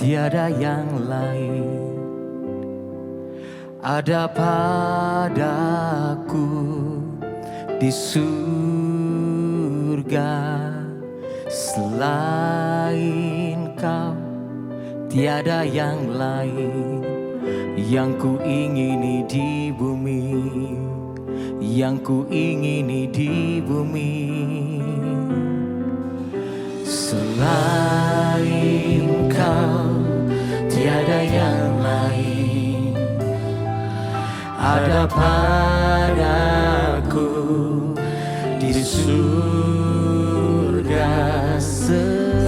tiada yang lain ada padaku di surga. Selain kau tiada yang lain yang ku ingini di bumi, yang ku ingini di bumi. Selain kau tiada yang lain ada padaku di surga.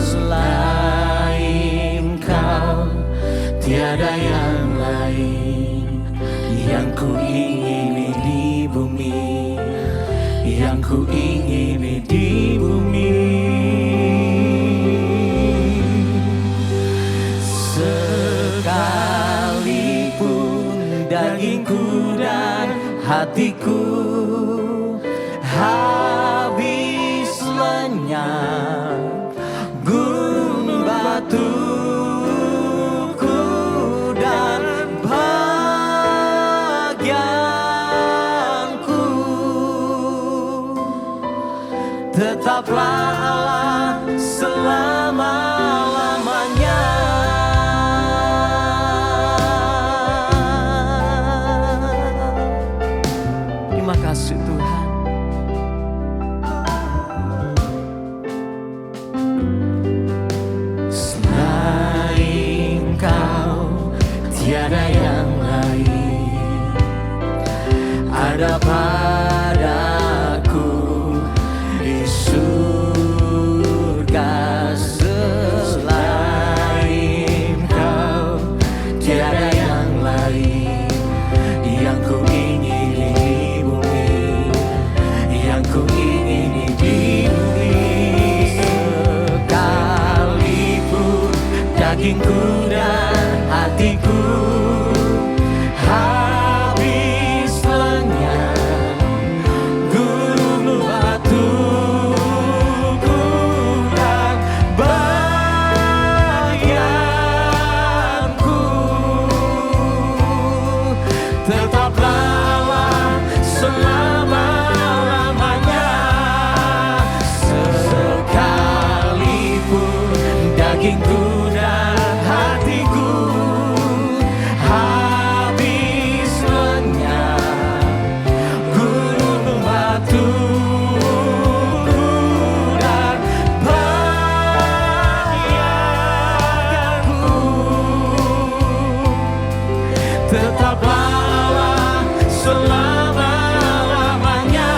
Selain kau tiada yang lain yang ku ingini di bumi, yang ku ingini di bumi. Sekalipun dagingku dan hatiku habis lenyap, gunung batuku dan bagianku, tetaplah Allah selama-lamanya. Terima kasih Tuhan. Selain kau tiada yang lain ada padaku di surga. Selain kau tiada yang lain yang ku ingini di bumi, yang ku ingini di bumi. Sekalipun dagingku dan hatiku habis lenyap, gunung batuku dan bagianku, tetaplah Allah selama-lamanya. Sekalipun dagingku dan hatiku habis lenyap, gunung batuku dan bagianku, tetaplah Allah selama-lamanya.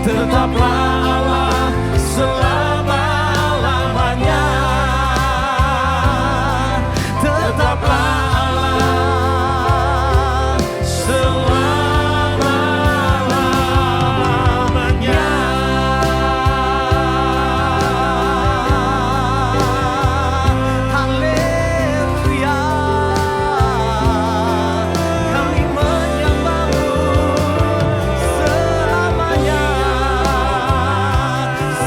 Tetaplah Allah selama-lamanya. Tetaplah Allah selama-lamanya. Haleluya, kami menyembah-Mu selamanya,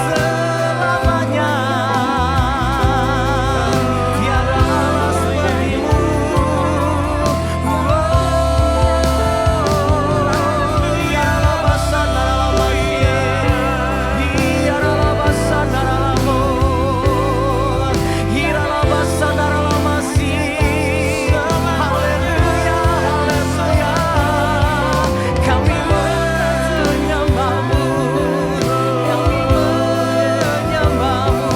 selamanya. Tiada Allah seperti-Mu. Ya Rabba Sandalamaiye, Ya Rabba Sandalamaiye, Ya Rabba Sandalamaiye. Haleluya, haleluya, kami menyembah-Mu, kami menyembah-Mu.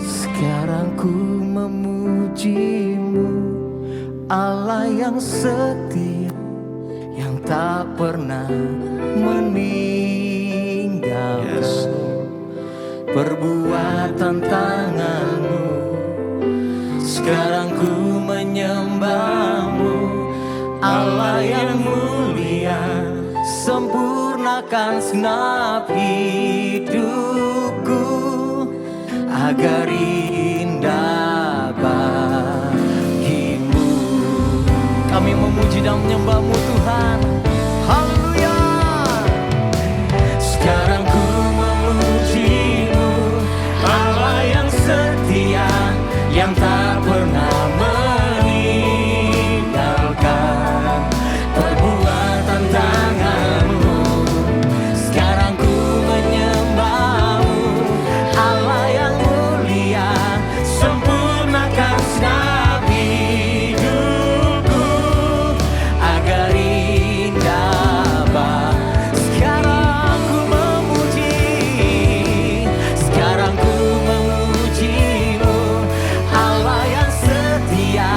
Sekarang ku memuji-Mu, Allah yang setia, yang tak pernah meninggalkan. Perbuatan tangan-Mu, sekarang ku menyembah-Mu, Allah yang mulia, sempurnakan segenap hidupku agar indah bagimu. Kami memuji dan menyembah-Mu Tuhan. Haleluya. Sekarang ku memuji-Mu, Allah yang setia, yang tak pernah meninggalkan perbuatan tangan-Mu. Sekarang ku menyembah-Mu, Allah yang mulia, sempurnakan segenap hidupku agar indah bagimu. Sekarang ku memuji, sekarang ku memuji-Mu, Allah yang setia,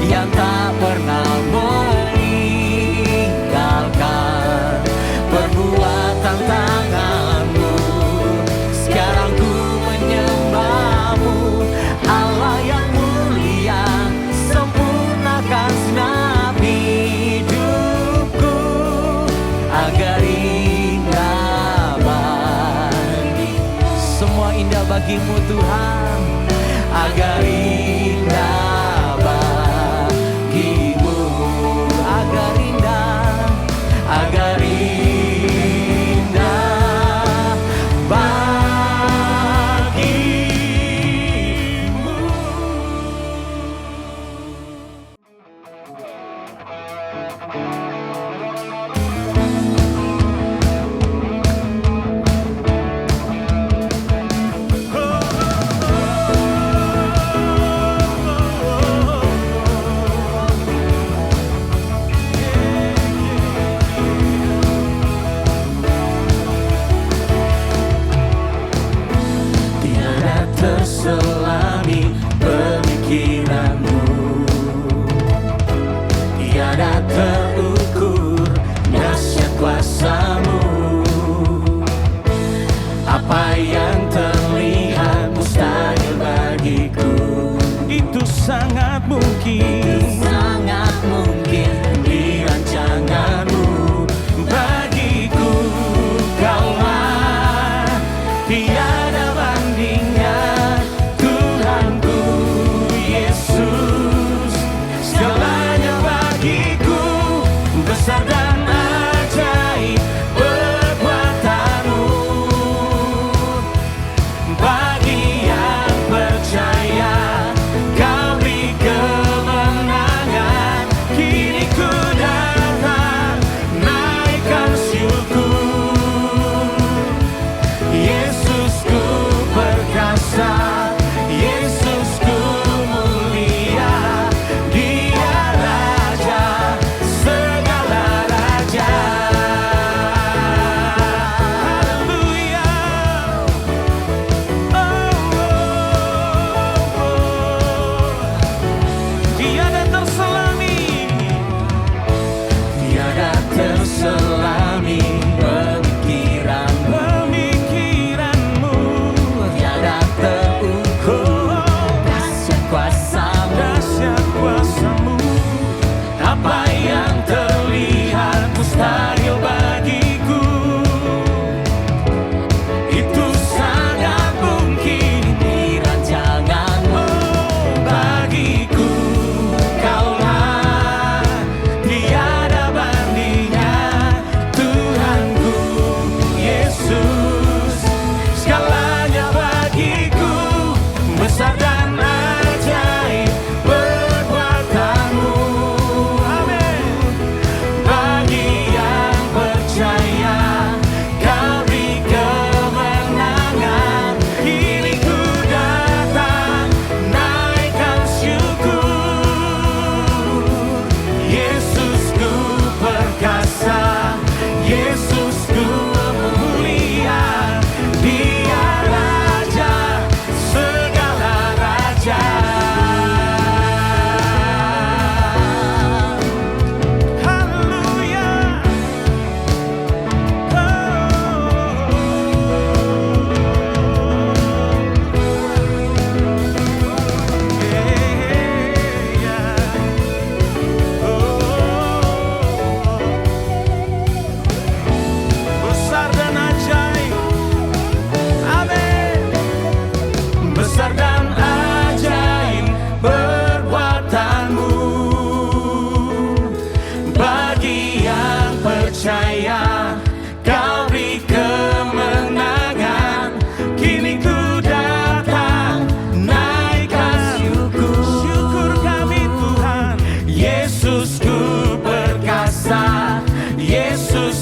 yang tak pernah meninggalkan perbuatan tangan-Mu. Sekarang ku menyembah-Mu, Allah yang mulia, sempurnakan segenap hidupku agar indah bagimu. Semua indah bagi-Mu Tuhan, agar indah bagimu, agar indah bagimu.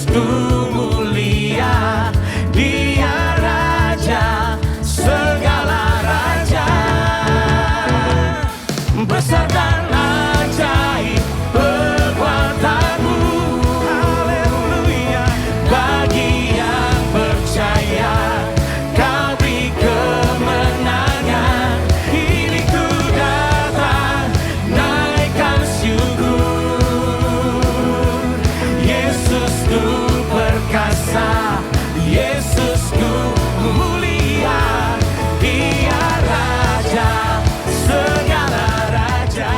Yesusku mulia, Dia Raja segala raja. Besar dan ajaib perbuatanmu, haleluya. Bagi yang percaya Kau beri kemenangan. Ini ku datang naikkan syukur. Yesusku perkasa, Yesusku mulia, Dia Raja segala raja.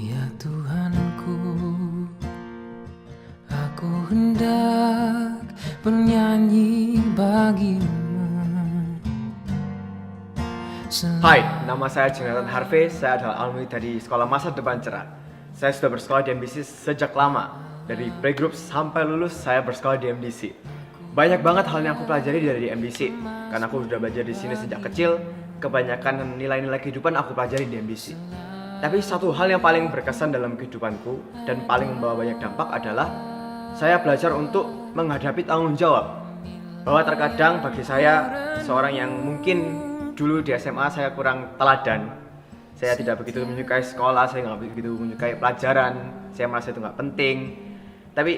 Ya Tuhanku, aku hendak bernyanyi bagimu. Hai, nama saya Jonathan Harvey. Saya adalah alumni dari Sekolah Masa Depan Cerah. Saya sudah bersekolah di MDC sejak lama. Dari playgroup sampai lulus, saya bersekolah di MDC. Banyak banget hal yang aku pelajari dari MDC. Karena aku sudah belajar di sini sejak kecil, kebanyakan nilai-nilai kehidupan aku pelajari di MDC. Tapi satu hal yang paling berkesan dalam kehidupanku dan paling membawa banyak dampak adalah saya belajar untuk menghadapi tanggung jawab. Bahwa terkadang bagi saya, seorang yang mungkin dulu di SMA saya kurang teladan, saya tidak begitu menyukai sekolah, saya nggak begitu menyukai pelajaran, saya merasa itu nggak penting. Tapi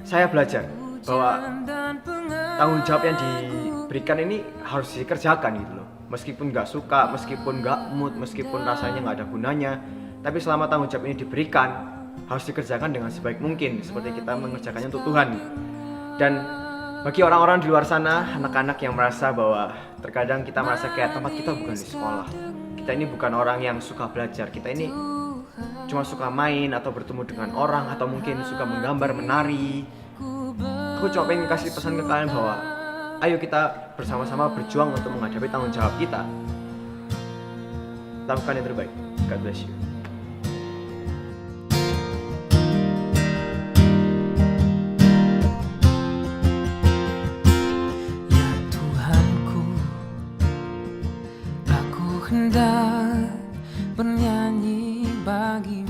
saya belajar bahwa tanggung jawab yang diberikan ini harus dikerjakan gitu loh. Meskipun nggak suka, meskipun nggak mood, meskipun rasanya nggak ada gunanya, tapi selama tanggung jawab ini diberikan, harus dikerjakan dengan sebaik mungkin, seperti kita mengerjakannya untuk Tuhan. Dan bagi orang-orang di luar sana, anak-anak yang merasa bahwa terkadang kita merasa kayak tempat kita bukan di sekolah, kita ini bukan orang yang suka belajar, kita ini cuma suka main atau bertemu dengan orang, atau mungkin suka menggambar, menari. Aku cuma pengen kasih pesan ke kalian bahwa ayo kita bersama-sama berjuang untuk menghadapi tanggung jawab kita. Lakukan yang terbaik. God bless you. Ya Tuhanku, aku hendak bernyanyi bagimu.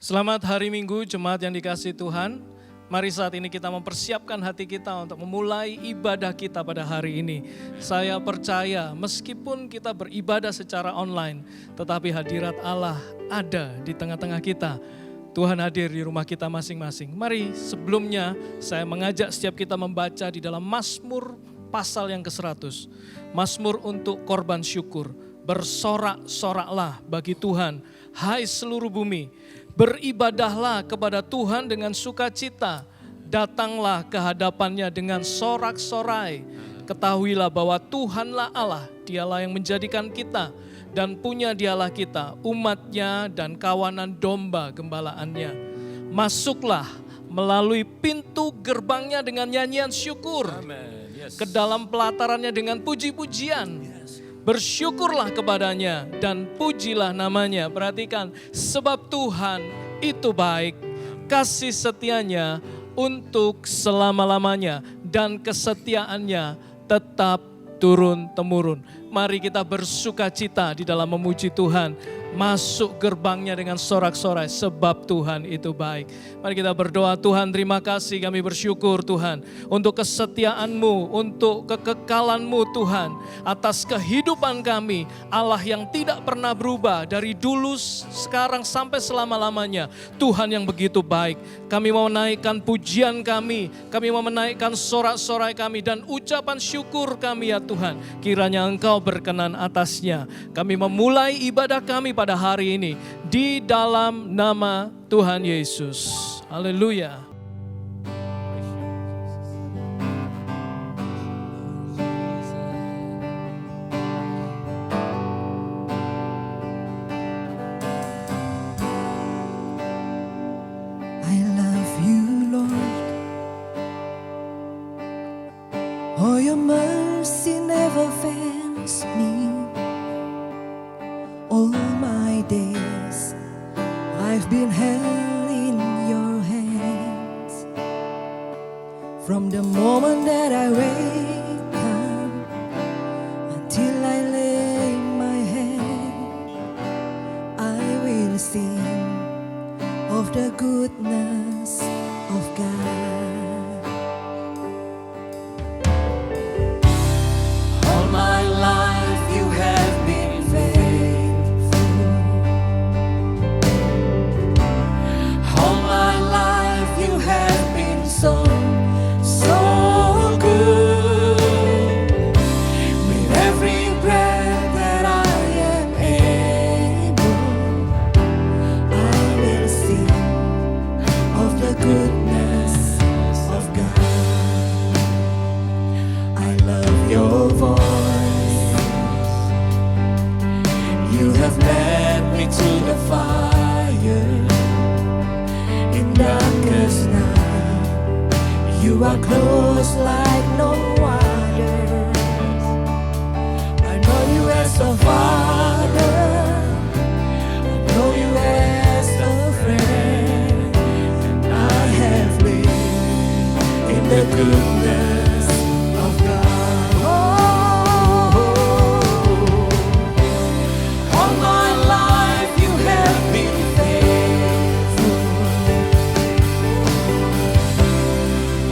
Selamat hari Minggu, jemaat yang dikasihi Tuhan. Mari saat ini kita mempersiapkan hati kita untuk memulai ibadah kita pada hari ini. Saya percaya meskipun kita beribadah secara online, tetapi hadirat Allah ada di tengah-tengah kita. Tuhan hadir di rumah kita masing-masing. Mari sebelumnya saya mengajak setiap kita membaca di dalam Mazmur pasal yang ke-100. Mazmur untuk korban syukur. Bersorak-soraklah bagi Tuhan, hai seluruh bumi. Beribadahlah kepada Tuhan dengan sukacita. Datanglah ke hadapannya dengan sorak-sorai. Ketahuilah bahwa Tuhanlah Allah, Dialah yang menjadikan kita dan punya Dialah kita, umatnya dan kawanan domba gembalaannya. Masuklah melalui pintu gerbangnya dengan nyanyian syukur, ke dalam pelatarannya dengan puji-pujian. Bersyukurlah kepadanya dan pujilah namanya. Perhatikan, sebab Tuhan itu baik, kasih setianya untuk selama-lamanya dan kesetiaannya tetap turun-temurun. Mari kita bersukacita di dalam memuji Tuhan. Masuk gerbangnya dengan sorak-sorai sebab Tuhan itu baik. Mari kita berdoa, Tuhan terima kasih, kami bersyukur Tuhan untuk kesetiaan-Mu, untuk kekekalan-Mu Tuhan, atas kehidupan kami, Allah yang tidak pernah berubah dari dulu, sekarang sampai selama-lamanya. Tuhan yang begitu baik. Kami mau menaikkan pujian kami mau menaikkan sorak-sorai kami dan ucapan syukur kami ya Tuhan. Kiranya Engkau berkenan atasnya. Kami memulai ibadah kami pada hari ini di dalam nama Tuhan Yesus. Haleluya. I love you, Lord. Oh, your mercy never fails me. All my days I've been held in your hands. From the moment that I wake up until I lay my head, I will sing of the goodness of God. All my life you have been faithful. All my life you have been so good. With every breath that I am able, I will sing of the goodness of God. I love your voice. You have led me to the fire in darkest night. You are close like no other. I know you as a father. I know you as a friend. I have lived in the goodness of God. All my life you have been faithful.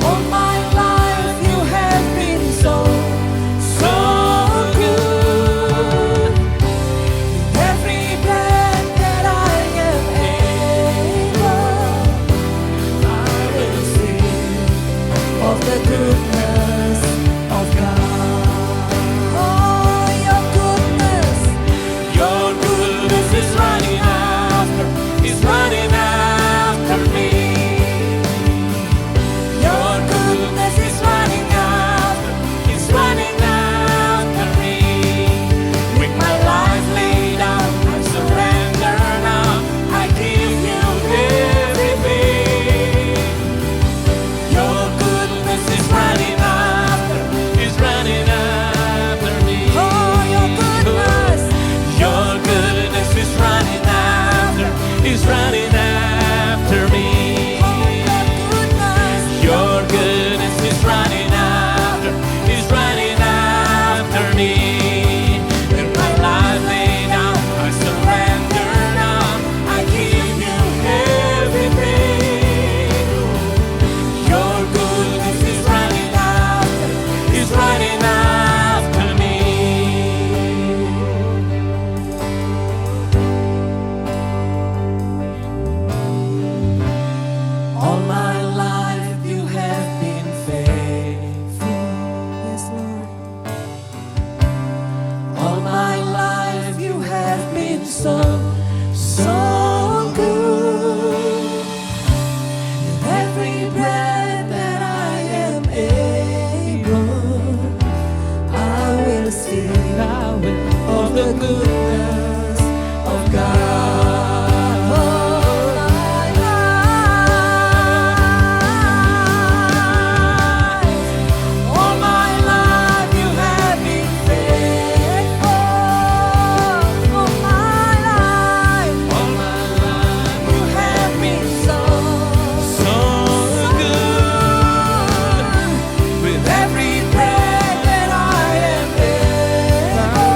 All my life you have been so good. With every breath that I am able, I will sing of the goodness of God. Oh, your goodness is running after me. Your goodness is running after me. With my life laid out, I surrender now. I give you everything. Your goodness is running the goodness of God. All my life you have been faithful. All my life you have been so good. With every breath that I am able,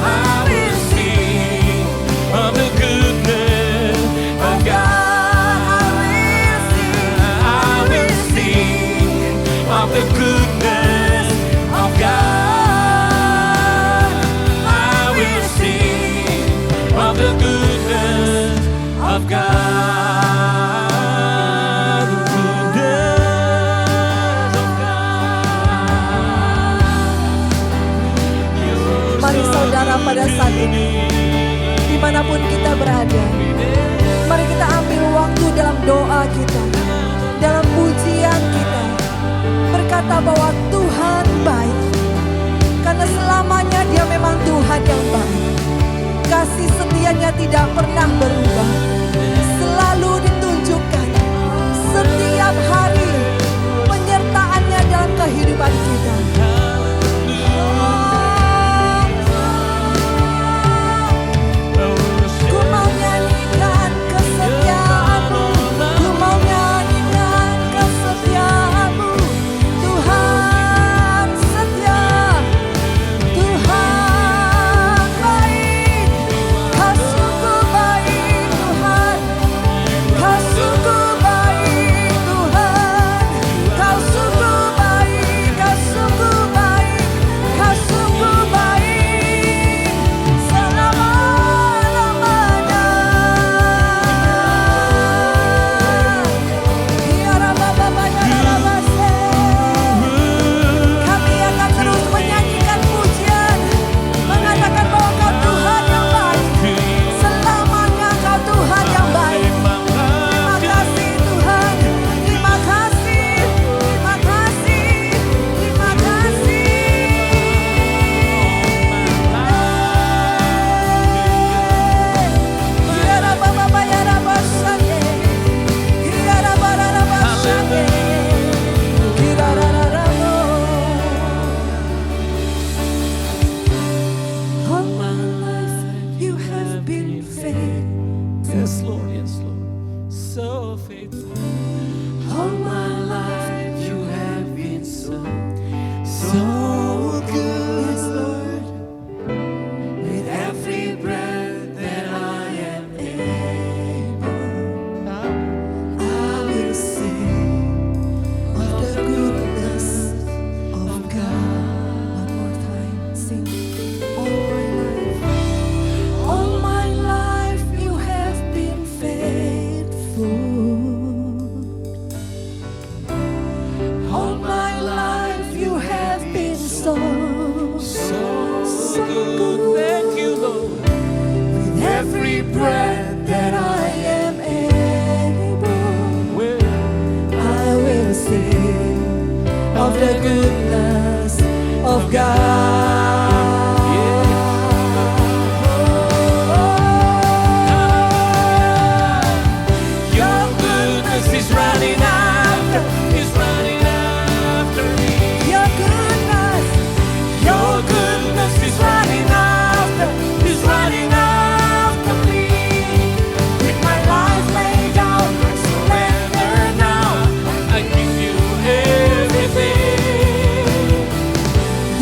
I will sing of the goodness of God. I will sing of the goodness of God. I will sing of the goodness of God. The goodness of God. Mari saudara pada saat ini, dimanapun kita berada, mari kita ambil waktu dalam doa kita, dalam pujian kita, berkata bahwa Tuhan baik, karena selamanya Dia memang Tuhan yang baik. Kasih setianya tidak pernah berubah, selalu ditunjukkan setiap hari penyertaannya dalam kehidupan kita. Ku mau nyanyikan kesetiaan-Mu, ku mau nyanyikan kesetiaan-Mu. Tuhan setia, Tuhan baik, Kau sungguh baik Tuhan, Kau sungguh baik Tuhan, Kau sungguh baik, Kau sungguh baik, Kau sungguh baik selama-lamanya. Biara Bapa Yarabase, kami akan terus menyanyikan pujian, mengatakan bahwa Kau Tuhan yang baik, selamanya Kau Tuhan yang baik. Terima kasih Tuhan, terima kasih, terima kasih, terima kasih. Biara Bapa Yarabasane, Biara Barabasane, Biara Raramo. All my life you have been faithful. Yes, Lord, so faithful. All my life you have been so good. Yes, Lord. With every breath that I am able, I will sing of the goodness of God. One more time, sing. All my life you have been faithful. All my life you have been so Good, thank you, Lord. With every breath that I am able, I will sing of the goodness of God. Your goodness is running after me. Your goodness, Your goodness is running after me. With my life laid down, I surrender now. I give you everything.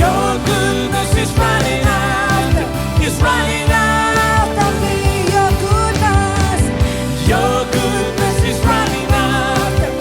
Your goodness is running after me. Your goodness, Your goodness is running after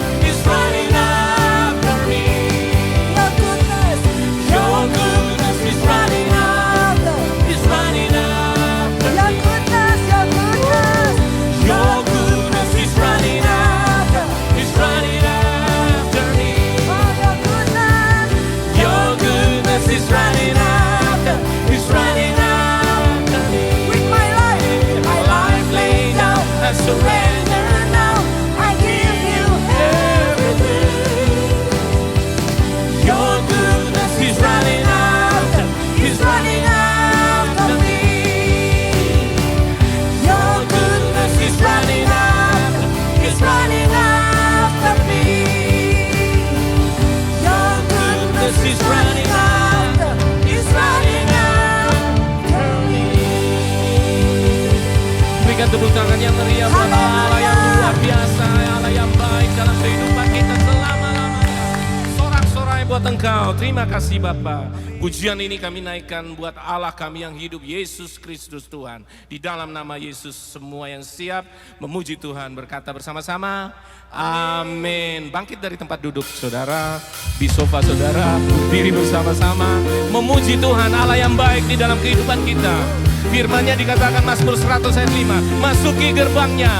buat Engkau. Terima kasih Bapa. Pujian ini kami naikkan buat Allah kami yang hidup, Yesus Kristus Tuhan. Di dalam nama Yesus semua yang siap memuji Tuhan berkata bersama-sama, amin. Bangkit dari tempat duduk saudara, di sofa saudara, berdiri bersama-sama memuji Tuhan Allah yang baik di dalam kehidupan kita. Firman-Nya dikatakan Mazmur 100 ayat 5, masuki gerbangnya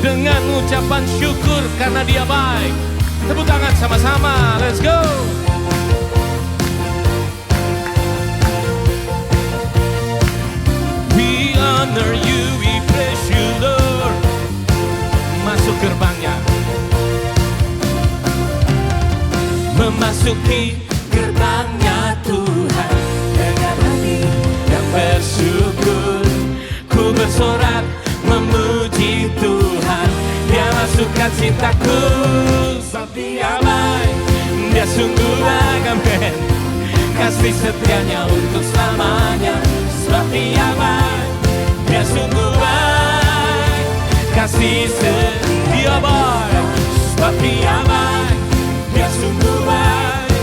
dengan ucapan syukur karena Dia baik. Tepuk tangan sama-sama, let's go. We honor you, we praise you Lord. Masuk gerbangnya, memasuki gerbangnya Tuhan dengan hati yang bersyukur. Ku bersorak memuji Tuhan, Dia masukkan cintaku. Sebab Dia baik, Dia sungguh baik, amin. Kasih setianya untuk selamanya. Sebab Dia baik, Dia sungguh baik. Kasih setia baik. Sebab Dia baik, Dia sungguh baik.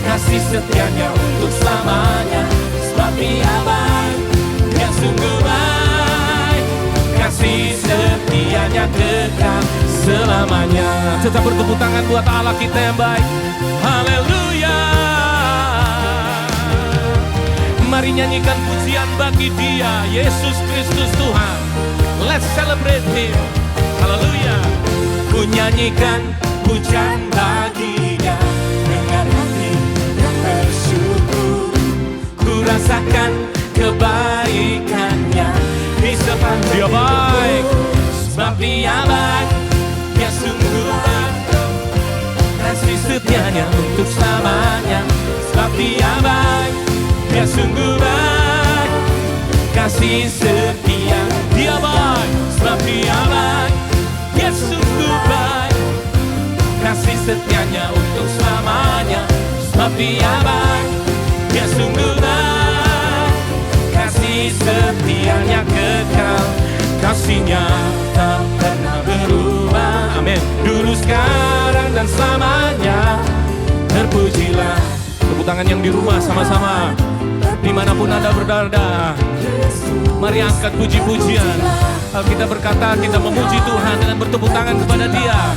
Kasih setianya untuk selamanya. Sebab Dia baik, Dia sungguh baik. Kasih setianya kekal selamanya. Tetap bertepuk tangan buat Allah kita yang baik. Haleluya. Mari nyanyikan pujian bagi Dia, Yesus Kristus Tuhan. Let's celebrate Him. Haleluya. Ku nyanyikan pujian baginya dengan hati yang bersyukur. Ku rasakan kebaikannya di sepanjang Dia baik. Sebab Dia baik, Dia sungguh baik. Kasih setianya untuk selamanya. Sebab Dia baik, Dia sungguh baik. Kasih setia Dia baik. Sebab Dia baik, Dia sungguh baik. Kasih setianya untuk selamanya. Sebab Dia baik, Dia sungguh baik. Kasih setianya kekal. Kasih-Nya tak pernah berubah, amin. Dulu, sekarang, dan selamanya. Terpujilah. Tepuk tangan yang di rumah sama-sama. Dimanapun Anda berada, mari angkat puji-pujian. Alkitab berkata kita memuji Tuhan dengan bertepuk tangan kepada Dia.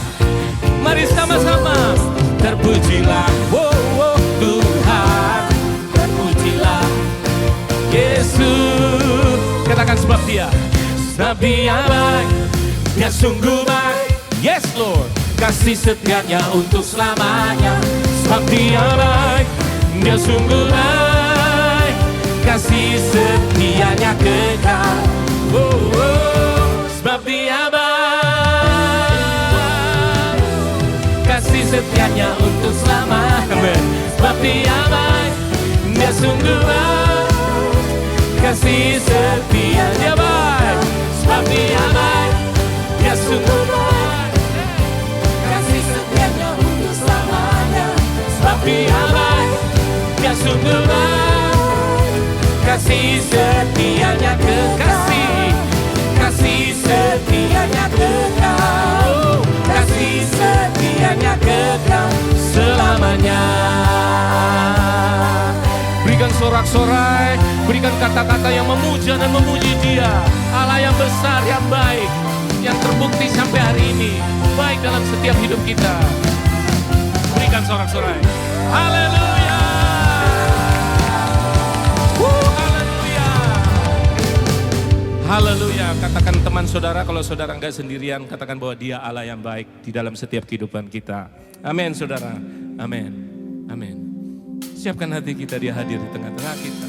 Mari sama-sama. Terpujilah, wow, wow, Tuhan. Terpujilah Yesus. Katakan sebab Dia. Sebab Dia baik, Dia sungguh baik. Yes Lord. Kasih setianya untuk selamanya. Sebab Dia baik, Dia sungguh baik. Kasih setianya kekal. Oh, oh. Sebab Dia baik. Kasih setianya untuk selamanya. Sebab Dia baik, Dia sungguh baik. Kasih setianya baik. Sebab Dia baik, Dia sungguh baik. Kasih setianya untuk selamanya. Sebab Dia baik, Dia sungguh baik. Kasih setianya kekasih. Kasih setianya kekal. Kasih setianya kekal selamanya. Berikan sorak-sorai, berikan kata-kata yang memuja dan memuji Dia, Allah yang besar, yang baik, yang terbukti sampai hari ini, baik dalam setiap hidup kita. Berikan sorak-sorai. Haleluya. Haleluya. Haleluya. Katakan teman saudara, kalau saudara enggak sendirian, katakan bahwa Dia Allah yang baik di dalam setiap kehidupan kita. Amin saudara. Amin. Amin. Siapkan hati kita, Dia hadir di tengah-tengah kita.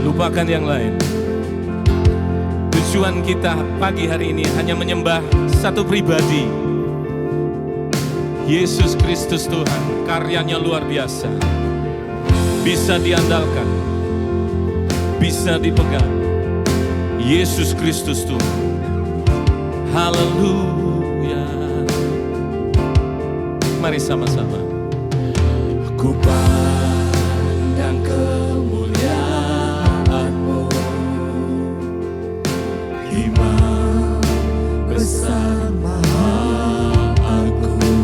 Lupakan yang lain. Tujuan kita pagi hari ini hanya menyembah satu pribadi. Yesus Kristus Tuhan, karyanya luar biasa. Bisa diandalkan, bisa dipegang. Yesus Kristus Tuhan. Haleluya. Mari sama-sama. Ku pandang kemuliaan-Mu, Imam besar maha agung.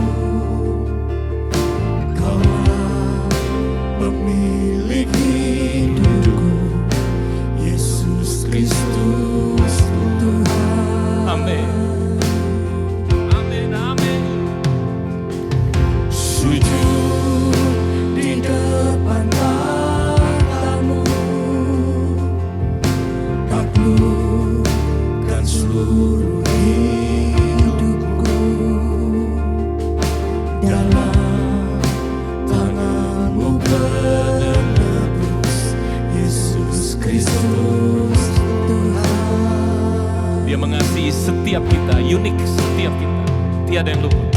setiap kita. Tiada yang luput.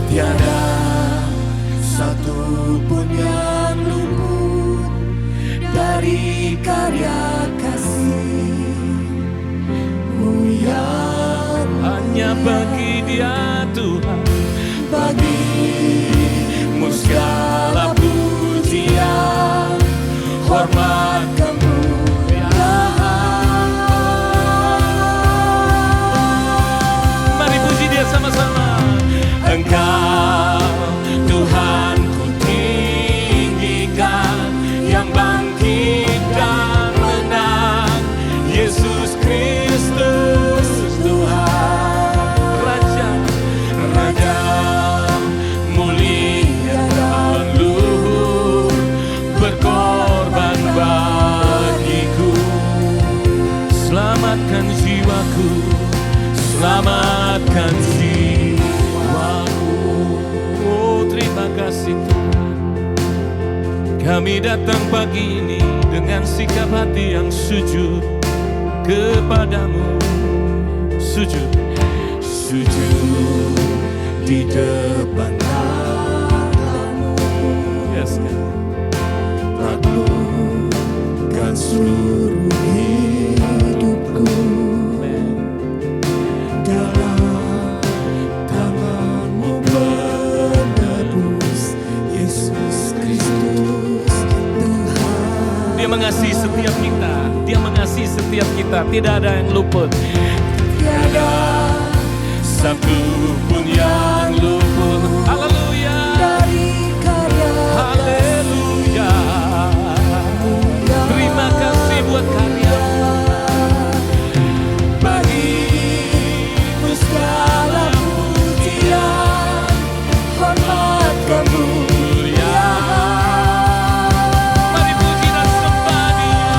Tiada satu pun yang luput dari karya kasih-Mu yang Hanya bagi Dia Tuhan, bagi-Mu segala pujian, hormat, kemuliaan. mari puji Dia sama-sama. Engkau Tuhan ku tinggikan, yang bangkit dan menang, Yesus Kristus Tuhan. Raja, Raja mulia dan luhur, berkorban bagiku. selamatkan jiwaku, Selamatkan jiwaku. oh terima kasih Tuhan. Kami datang pagi ini dengan sikap hati yang sujud kepadamu. Sujud, Sujud di depan tahta-Mu, yes, God. taklukkan seluruh hidupku. Dalam tangan-Mu penebus, Yesus Kristus Tuhan. Dia mengasihi setiap kita. Dia mengasihi setiap kita. Tidak ada yang luput. Tiada satu pun yang luput Haleluya. Dari karya Haleluya. Terima kasih buat karya. bagi-Mu segala pujian, hormat, kemuliaan. Mari puji dan sembah Dia.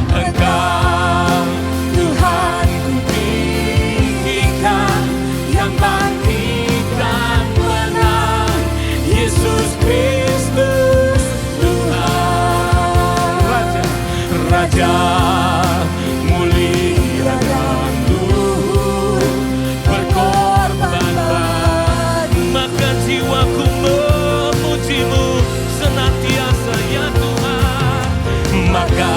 Engkau Tuhan ku tinggikan, yang bangkit dan menang, Yesus Kristus Tuhan. Raja, Raja mulia dan luhur, berkorban bagi. maka jiwaku memuji-Mu senantiasa ya Tuhan. Maka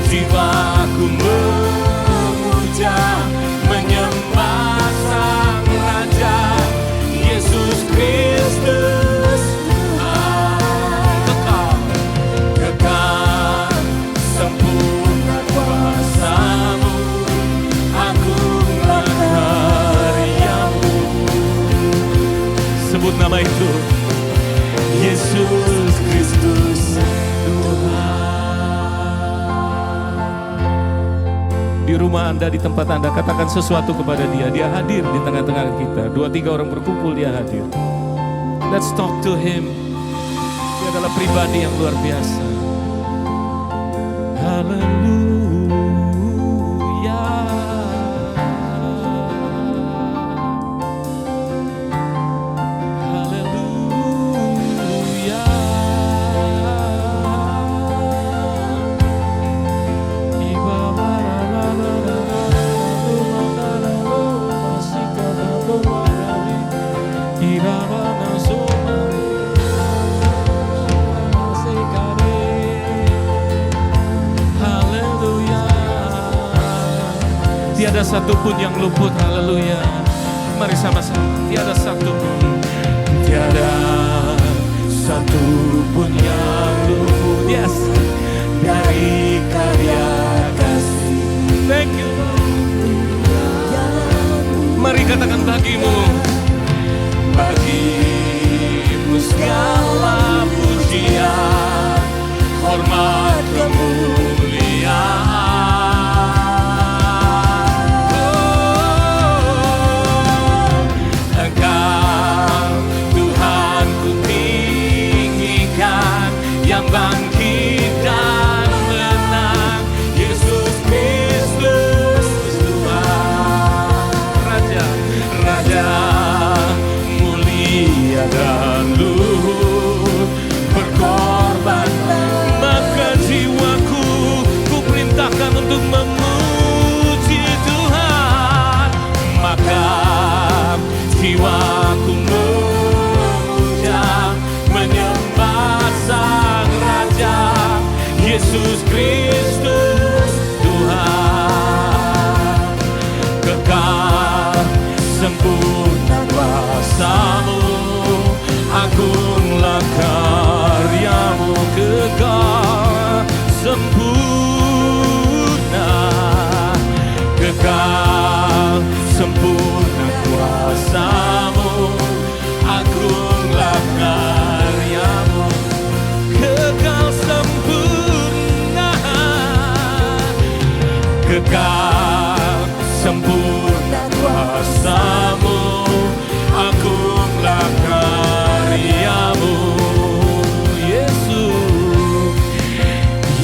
jiwaku memuja, menyembah Sang Raja, Yesus Kristus Tuhan. Kekal sempurna kuasa-Mu, agunglah karya-Mu. Sebut nama itu. Yesus Kristus Di rumah Anda, di tempat Anda, katakan sesuatu kepada Dia. Dia hadir di tengah-tengah kita. 2-3 orang berkumpul, Dia hadir. Let's talk to Him. Dia adalah pribadi yang luar biasa. Haleluya. Haleluya. Haleluya. Tiada satu pun yang luput. Haleluya. Mari sama-sama. Tiada satu pun. Tiada satu pun yang luput, Yes. dari karya kasih. Thank you. Mari katakan bagimu. Bagi-Mu segala pujian, hormat, kemuliaan. Engkau Tuhan ku tinggikan, yang bangkit dan menang, Yesus Kristus Tuhan. Raja. Raja mulia dan luhur, berkorban, maka sempurna kuasa-Mu, agunglah karya-Mu, kekal sempurna, kekal sempurna kuasa-Mu, agunglah karya-Mu. Yesus,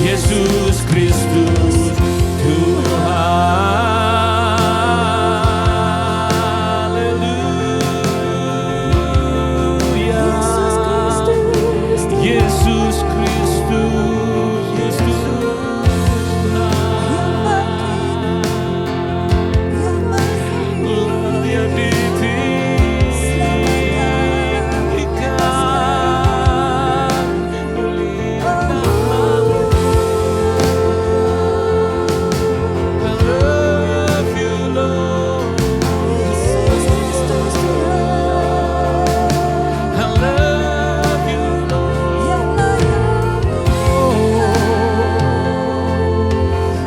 Yesus Kristus Tuhan. Yesus Kristus, Yesus yang ditinggikan, mulia nama-Mu. I love you, Lord. I love you,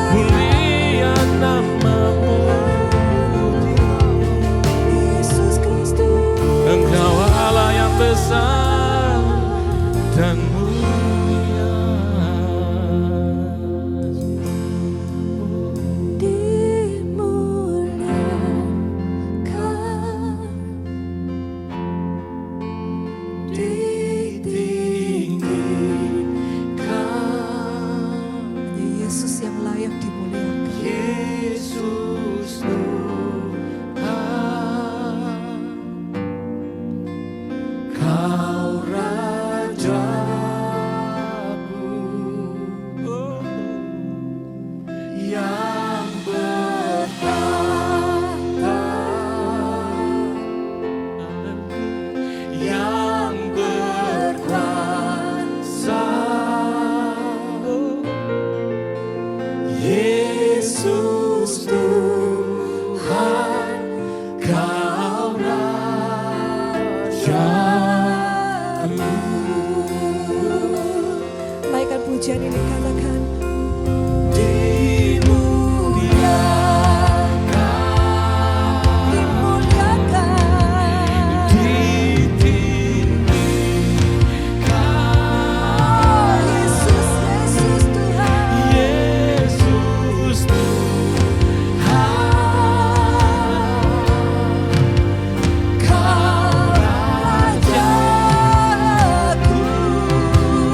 mulia nama-Mu. Engkau Allah yang besar dan mulia. Yesus yang layak dimuliakan. Yesus Tuhan, Kau Rajaku yang bertahta, yang berkuasa. Yesus Tuhan, Kau Rajaku. Naikkan pujian ini, katakan dimuliakan, oh Yesus, Yesus Tuhan, Yesus Kau Rajaku, Kau yang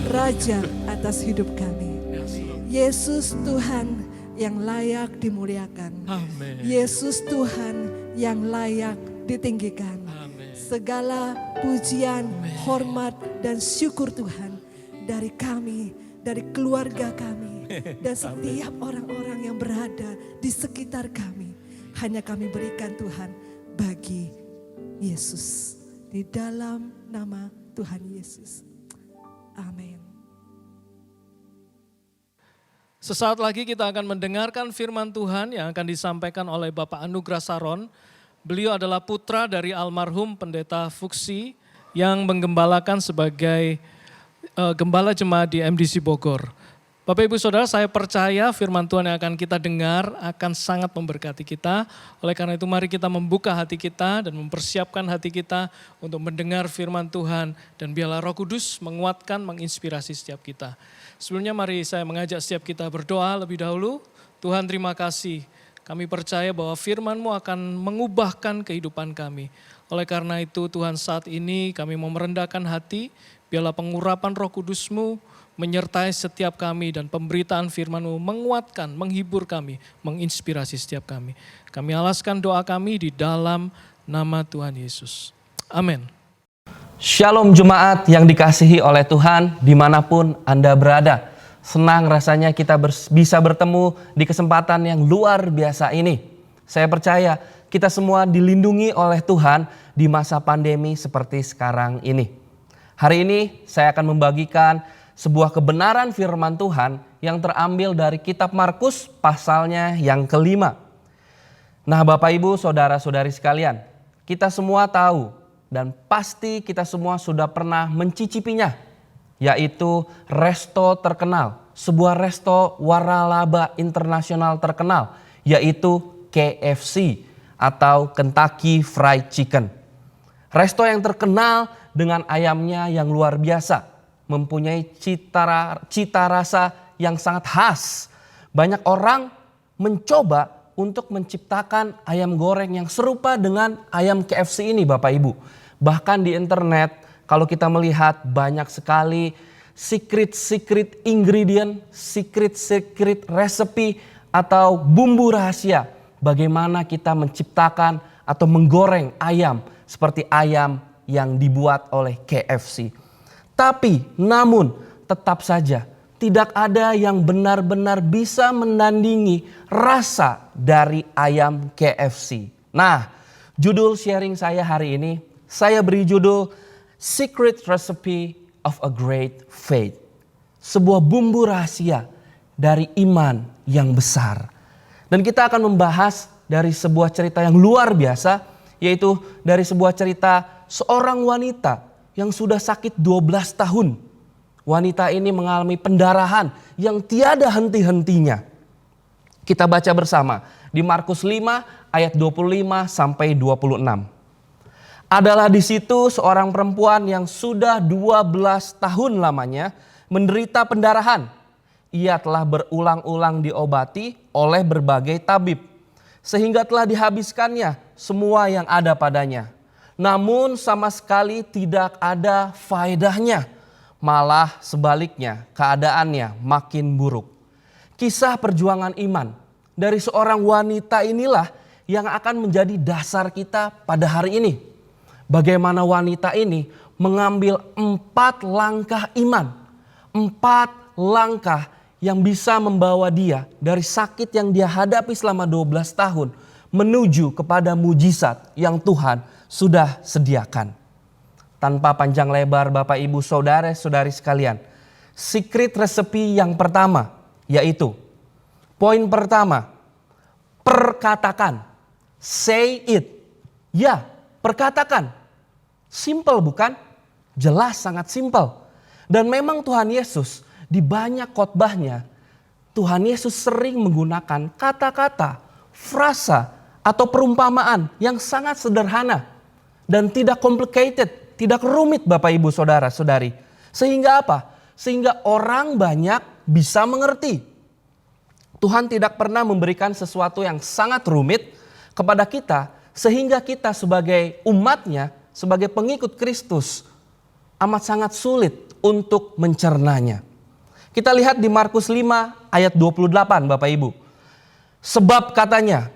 Raja atas hidup kami. Yesus Tuhan yang layak dimuliakan. Amin. Yesus Tuhan yang layak ditinggikan. Amin. Segala pujian, hormat, dan syukur Tuhan dari kami, dari keluarga kami, dan setiap orang-orang yang berada di sekitar kami. Hanya kami berikan Tuhan bagi Yesus. Di dalam nama Tuhan Yesus. Amin. Sesaat lagi kita akan mendengarkan firman Tuhan yang akan disampaikan oleh Bapak Anugrah Saron. Beliau adalah putra dari almarhum Pendeta Fuksi yang menggembalakan sebagai gembala jemaat di MDC Bogor. Bapak Ibu Saudara, saya percaya firman Tuhan yang akan kita dengar akan sangat memberkati kita. Oleh karena itu mari kita membuka hati kita dan mempersiapkan hati kita untuk mendengar firman Tuhan. Dan biarlah Roh Kudus menguatkan, menginspirasi setiap kita. Sebelumnya mari saya mengajak setiap kita berdoa lebih dahulu. Tuhan terima kasih. Kami percaya bahwa firman-Mu akan mengubahkan kehidupan kami. Oleh karena itu Tuhan saat ini kami mau merendahkan hati. Biarlah pengurapan Roh Kudus-Mu menyertai setiap kami dan pemberitaan firman-Mu menguatkan, menghibur kami, menginspirasi setiap kami. Kami alaskan doa kami di dalam nama Tuhan Yesus. Amin. Shalom jemaat yang dikasihi oleh Tuhan dimanapun Anda berada. Senang rasanya kita bisa bertemu di kesempatan yang luar biasa ini. Saya percaya kita semua dilindungi oleh Tuhan di masa pandemi seperti sekarang ini. Hari ini saya akan membagikan sebuah kebenaran firman Tuhan yang terambil dari kitab Markus pasalnya yang kelima. Nah Bapak Ibu saudara-saudari sekalian, kita semua tahu dan pasti kita semua sudah pernah mencicipinya, yaitu resto terkenal, sebuah resto waralaba internasional terkenal, yaitu KFC atau Kentucky Fried Chicken. Resto yang terkenal dengan ayamnya yang luar biasa, mempunyai cita rasa yang sangat khas. Banyak orang mencoba untuk menciptakan ayam goreng yang serupa dengan ayam KFC ini Bapak Ibu. Bahkan di internet kalau kita melihat banyak sekali secret ingredient, secret recipe atau bumbu rahasia. Bagaimana kita menciptakan atau menggoreng ayam seperti ayam yang dibuat oleh KFC. Tapi namun tetap saja tidak ada yang benar-benar bisa menandingi rasa dari ayam KFC. Nah, judul sharing saya hari ini, saya beri judul Secret Recipe of a Great Faith. Sebuah bumbu rahasia dari iman yang besar. Dan kita akan membahas dari sebuah cerita yang luar biasa, yaitu dari sebuah cerita seorang wanita yang sudah sakit 12 tahun. Wanita ini mengalami pendarahan yang tiada henti-hentinya. Kita baca bersama di Markus 5 ayat 25 sampai 26. Adalah di situ seorang perempuan yang sudah 12 tahun lamanya menderita pendarahan. Ia telah berulang-ulang diobati oleh berbagai tabib, sehingga telah dihabiskannya semua yang ada padanya. Namun sama sekali tidak ada faedahnya. Malah sebaliknya keadaannya makin buruk. Kisah perjuangan iman dari seorang wanita inilah yang akan menjadi dasar kita pada hari ini. Bagaimana wanita ini mengambil 4 langkah iman. 4 langkah yang bisa membawa dia dari sakit yang dia hadapi selama 12 tahun menuju kepada mujizat yang Tuhan sudah sediakan. Tanpa panjang lebar Bapak Ibu saudara-saudari sekalian, secret recipe yang pertama yaitu poin pertama, perkatakan. Say it. Ya, perkatakan. Simple bukan? Jelas sangat simple. Dan memang Tuhan Yesus di banyak khotbahnya, Tuhan Yesus sering menggunakan kata-kata, frasa atau perumpamaan yang sangat sederhana. Dan tidak complicated, tidak rumit Bapak Ibu saudara-saudari. Sehingga apa? Sehingga orang banyak bisa mengerti. Tuhan tidak pernah memberikan sesuatu yang sangat rumit kepada kita. Sehingga kita sebagai umatnya, sebagai pengikut Kristus amat sangat sulit untuk mencernanya. Kita lihat di Markus 5 ayat 28 Bapak Ibu. Sebab katanya,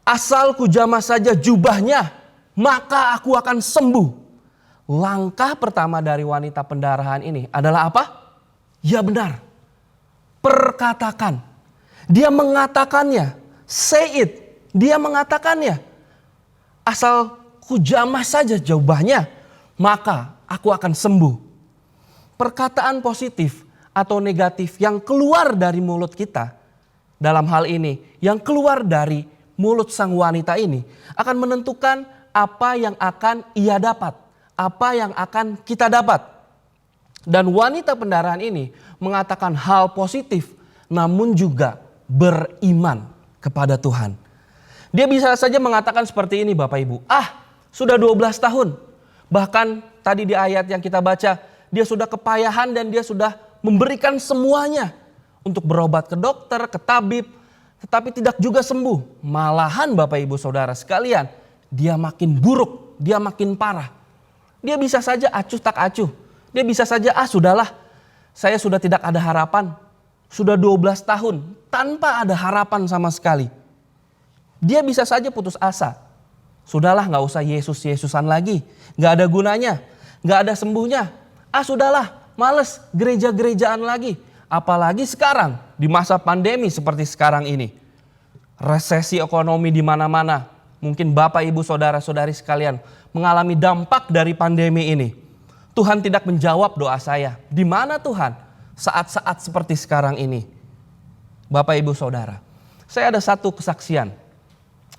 asal kujamah saja jubahnya, maka aku akan sembuh. Langkah pertama dari wanita pendarahan ini adalah apa? Ya benar, perkatakan. Dia mengatakannya, say it. Dia mengatakannya, asal kujamah saja jubahnya, maka aku akan sembuh. Perkataan positif atau negatif yang keluar dari mulut kita, dalam hal ini yang keluar dari mulut sang wanita ini akan menentukan apa yang akan ia dapat, apa yang akan kita dapat. Dan wanita pendarahan ini mengatakan hal positif namun juga beriman kepada Tuhan. Dia bisa saja mengatakan seperti ini Bapak Ibu, sudah 12 tahun. Bahkan tadi di ayat yang kita baca, dia sudah kepayahan dan dia sudah memberikan semuanya untuk berobat ke dokter, ke tabib, tetapi tidak juga sembuh. Malahan Bapak Ibu Saudara sekalian, dia makin buruk, dia makin parah. Dia bisa saja acuh tak acuh. Dia bisa saja, sudahlah, saya sudah tidak ada harapan. Sudah 12 tahun tanpa ada harapan sama sekali. Dia bisa saja putus asa. Sudahlah, gak usah Yesus-Yesusan lagi. Gak ada gunanya, gak ada sembuhnya. Sudahlah, males gereja-gerejaan lagi. Apalagi sekarang di masa pandemi seperti sekarang ini. Resesi ekonomi di mana-mana. Mungkin Bapak, Ibu, Saudara-saudari sekalian mengalami dampak dari pandemi ini. Tuhan tidak menjawab doa saya. Di mana Tuhan saat-saat seperti sekarang ini? Bapak, Ibu, Saudara, saya ada satu kesaksian.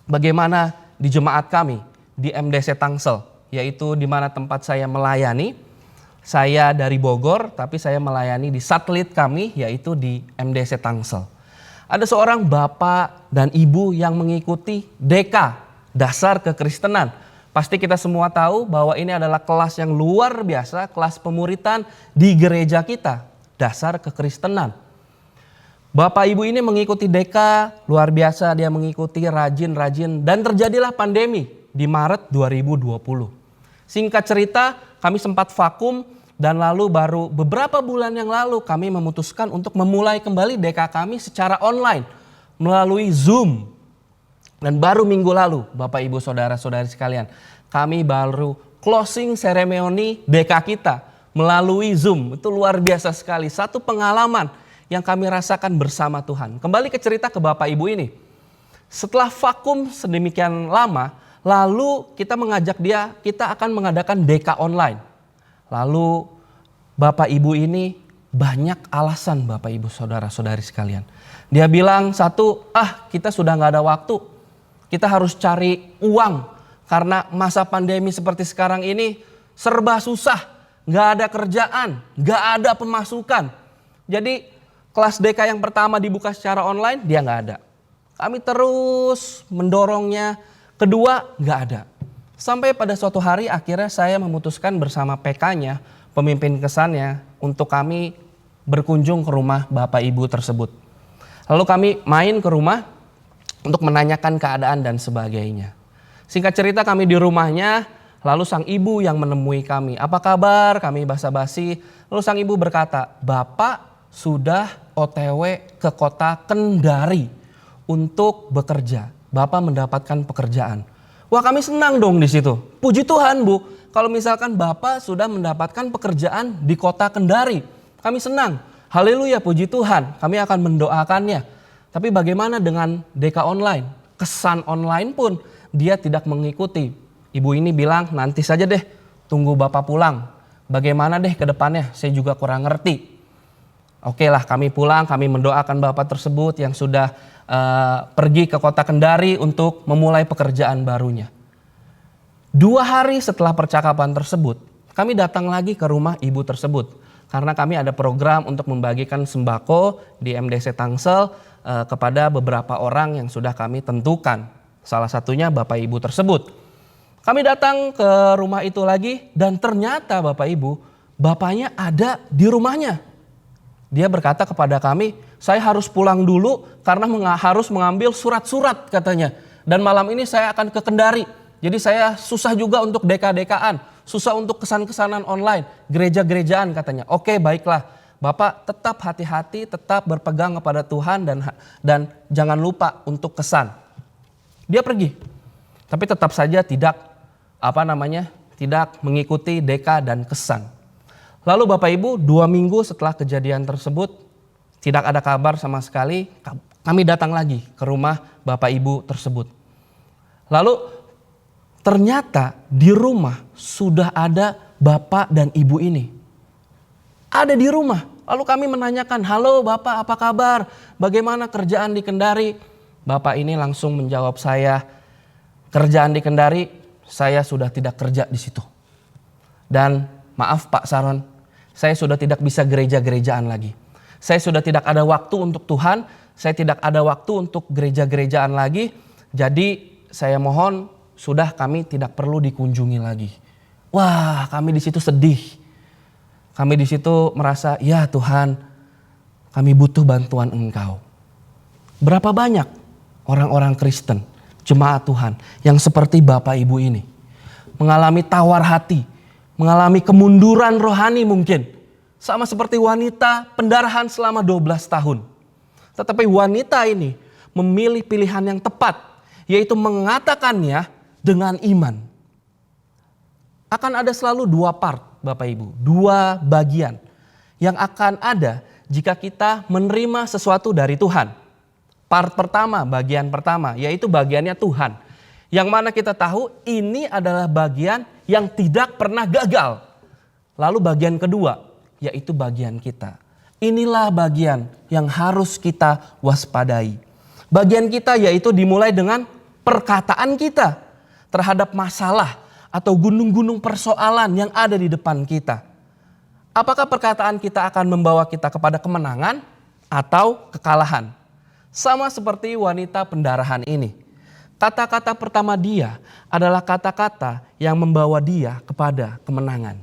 Bagaimana di jemaat kami di MDC Tangsel, yaitu di mana tempat saya melayani. Saya dari Bogor, tapi saya melayani di satelit kami, yaitu di MDC Tangsel. Ada seorang bapak dan ibu yang mengikuti DK, Dasar Kekristenan. Pasti kita semua tahu bahwa ini adalah kelas yang luar biasa, kelas pemuritan di gereja kita, Dasar Kekristenan. Bapak ibu ini mengikuti DK, luar biasa, dia mengikuti rajin-rajin, dan terjadilah pandemi di Maret 2020. Singkat cerita, kami sempat vakum dan lalu baru beberapa bulan yang lalu kami memutuskan untuk memulai kembali DK kami secara online melalui Zoom. Dan baru minggu lalu, Bapak Ibu Saudara-saudari sekalian, kami baru closing ceremony DK kita melalui Zoom. Itu luar biasa sekali, satu pengalaman yang kami rasakan bersama Tuhan. Kembali ke cerita ke Bapak Ibu ini. Setelah vakum sedemikian lama, lalu kita mengajak dia, kita akan mengadakan DK online. Lalu Bapak Ibu ini banyak alasan Bapak Ibu Saudara-saudari sekalian. Dia bilang satu, kita sudah gak ada waktu. Kita harus cari uang. Karena masa pandemi seperti sekarang ini serba susah. Gak ada kerjaan, gak ada pemasukan. Jadi kelas DK yang pertama dibuka secara online, dia gak ada. Kami terus mendorongnya. Kedua, gak ada. Sampai pada suatu hari akhirnya saya memutuskan bersama PK-nya, pemimpin kesannya, untuk kami berkunjung ke rumah Bapak Ibu tersebut. Lalu kami main ke rumah untuk menanyakan keadaan dan sebagainya. Singkat cerita kami di rumahnya, lalu sang ibu yang menemui kami. Apa kabar? Kami basa-basi. Lalu sang ibu berkata, Bapak sudah OTW ke kota Kendari untuk bekerja. Bapak mendapatkan pekerjaan. Wah, kami senang dong di situ. Puji Tuhan, Bu. Kalau misalkan Bapak sudah mendapatkan pekerjaan di kota Kendari, kami senang. Haleluya, puji Tuhan. Kami akan mendoakannya. Tapi bagaimana dengan DK online? Kesan online pun dia tidak mengikuti. Ibu ini bilang, nanti saja deh, tunggu Bapak pulang. Bagaimana deh ke depannya? Saya juga kurang ngerti. Oke lah, kami pulang, kami mendoakan Bapak tersebut yang sudah pergi ke kota Kendari untuk memulai pekerjaan barunya. 2 hari setelah percakapan tersebut, kami datang lagi ke rumah ibu tersebut. Karena kami ada program untuk membagikan sembako di MDC Tangsel kepada beberapa orang yang sudah kami tentukan. Salah satunya Bapak Ibu tersebut. Kami datang ke rumah itu lagi dan ternyata Bapak Ibu, bapaknya ada di rumahnya. Dia berkata kepada kami, saya harus pulang dulu karena harus mengambil surat-surat katanya. Dan malam ini saya akan ke Kendari. Jadi saya susah juga untuk DK-DKan, susah untuk kesan-kesanan online, gereja-gerejaan katanya. Oke, baiklah, Bapak tetap hati-hati, tetap berpegang kepada Tuhan dan jangan lupa untuk kesan. Dia pergi, tapi tetap saja tidak mengikuti deka dan kesan. Lalu Bapak Ibu 2 minggu setelah kejadian tersebut tidak ada kabar sama sekali. Kami datang lagi ke rumah Bapak Ibu tersebut. Lalu ternyata di rumah sudah ada Bapak dan Ibu ini. Ada di rumah. Lalu kami menanyakan, halo Bapak apa kabar? Bagaimana kerjaan di Kendari? Bapak ini langsung menjawab saya, kerjaan di Kendari saya sudah tidak kerja di situ. Dan maaf Pak Saron, saya sudah tidak bisa gereja-gerejaan lagi. Saya sudah tidak ada waktu untuk Tuhan, saya tidak ada waktu untuk gereja-gerejaan lagi. Jadi saya mohon sudah kami tidak perlu dikunjungi lagi. Wah, kami di situ sedih. Kami di situ merasa, ya Tuhan, kami butuh bantuan Engkau. Berapa banyak orang-orang Kristen, jemaat Tuhan, yang seperti Bapak Ibu ini. Mengalami tawar hati, mengalami kemunduran rohani mungkin. Sama seperti wanita pendarahan selama 12 tahun. Tetapi wanita ini memilih pilihan yang tepat, yaitu mengatakannya dengan iman. Akan ada selalu 2 part. Bapak Ibu, 2 bagian yang akan ada jika kita menerima sesuatu dari Tuhan. Part pertama, bagian pertama, yaitu bagiannya Tuhan. Yang mana kita tahu ini adalah bagian yang tidak pernah gagal. Lalu bagian kedua, yaitu bagian kita. Inilah bagian yang harus kita waspadai. Bagian kita yaitu dimulai dengan perkataan kita terhadap masalah atau gunung-gunung persoalan yang ada di depan kita. Apakah perkataan kita akan membawa kita kepada kemenangan atau kekalahan? Sama seperti wanita pendarahan ini. Kata-kata pertama dia adalah kata-kata yang membawa dia kepada kemenangan.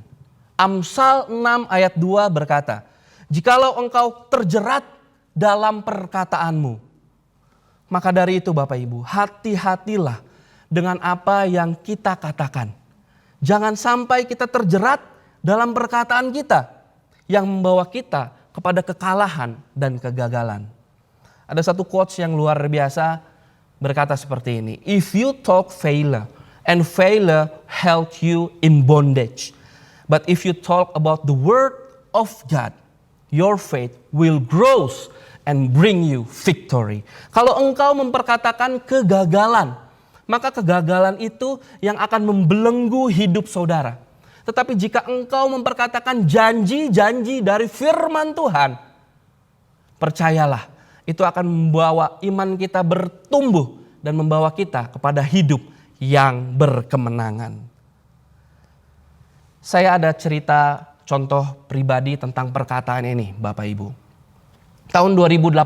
Amsal 6 ayat 2 berkata, jikalau engkau terjerat dalam perkataanmu. Maka dari itu Bapak Ibu, hati-hatilah dengan apa yang kita katakan. Jangan sampai kita terjerat dalam perkataan kita yang membawa kita kepada kekalahan dan kegagalan. Ada satu quotes yang luar biasa berkata seperti ini. If you talk failure and failure held you in bondage. But if you talk about the word of God, your faith will grow and bring you victory. Kalau engkau memperkatakan kegagalan, maka kegagalan itu yang akan membelenggu hidup saudara. Tetapi jika engkau memperkatakan janji-janji dari firman Tuhan, percayalah itu akan membawa iman kita bertumbuh dan membawa kita kepada hidup yang berkemenangan. Saya ada cerita contoh pribadi tentang perkataan ini Bapak Ibu. Tahun 2018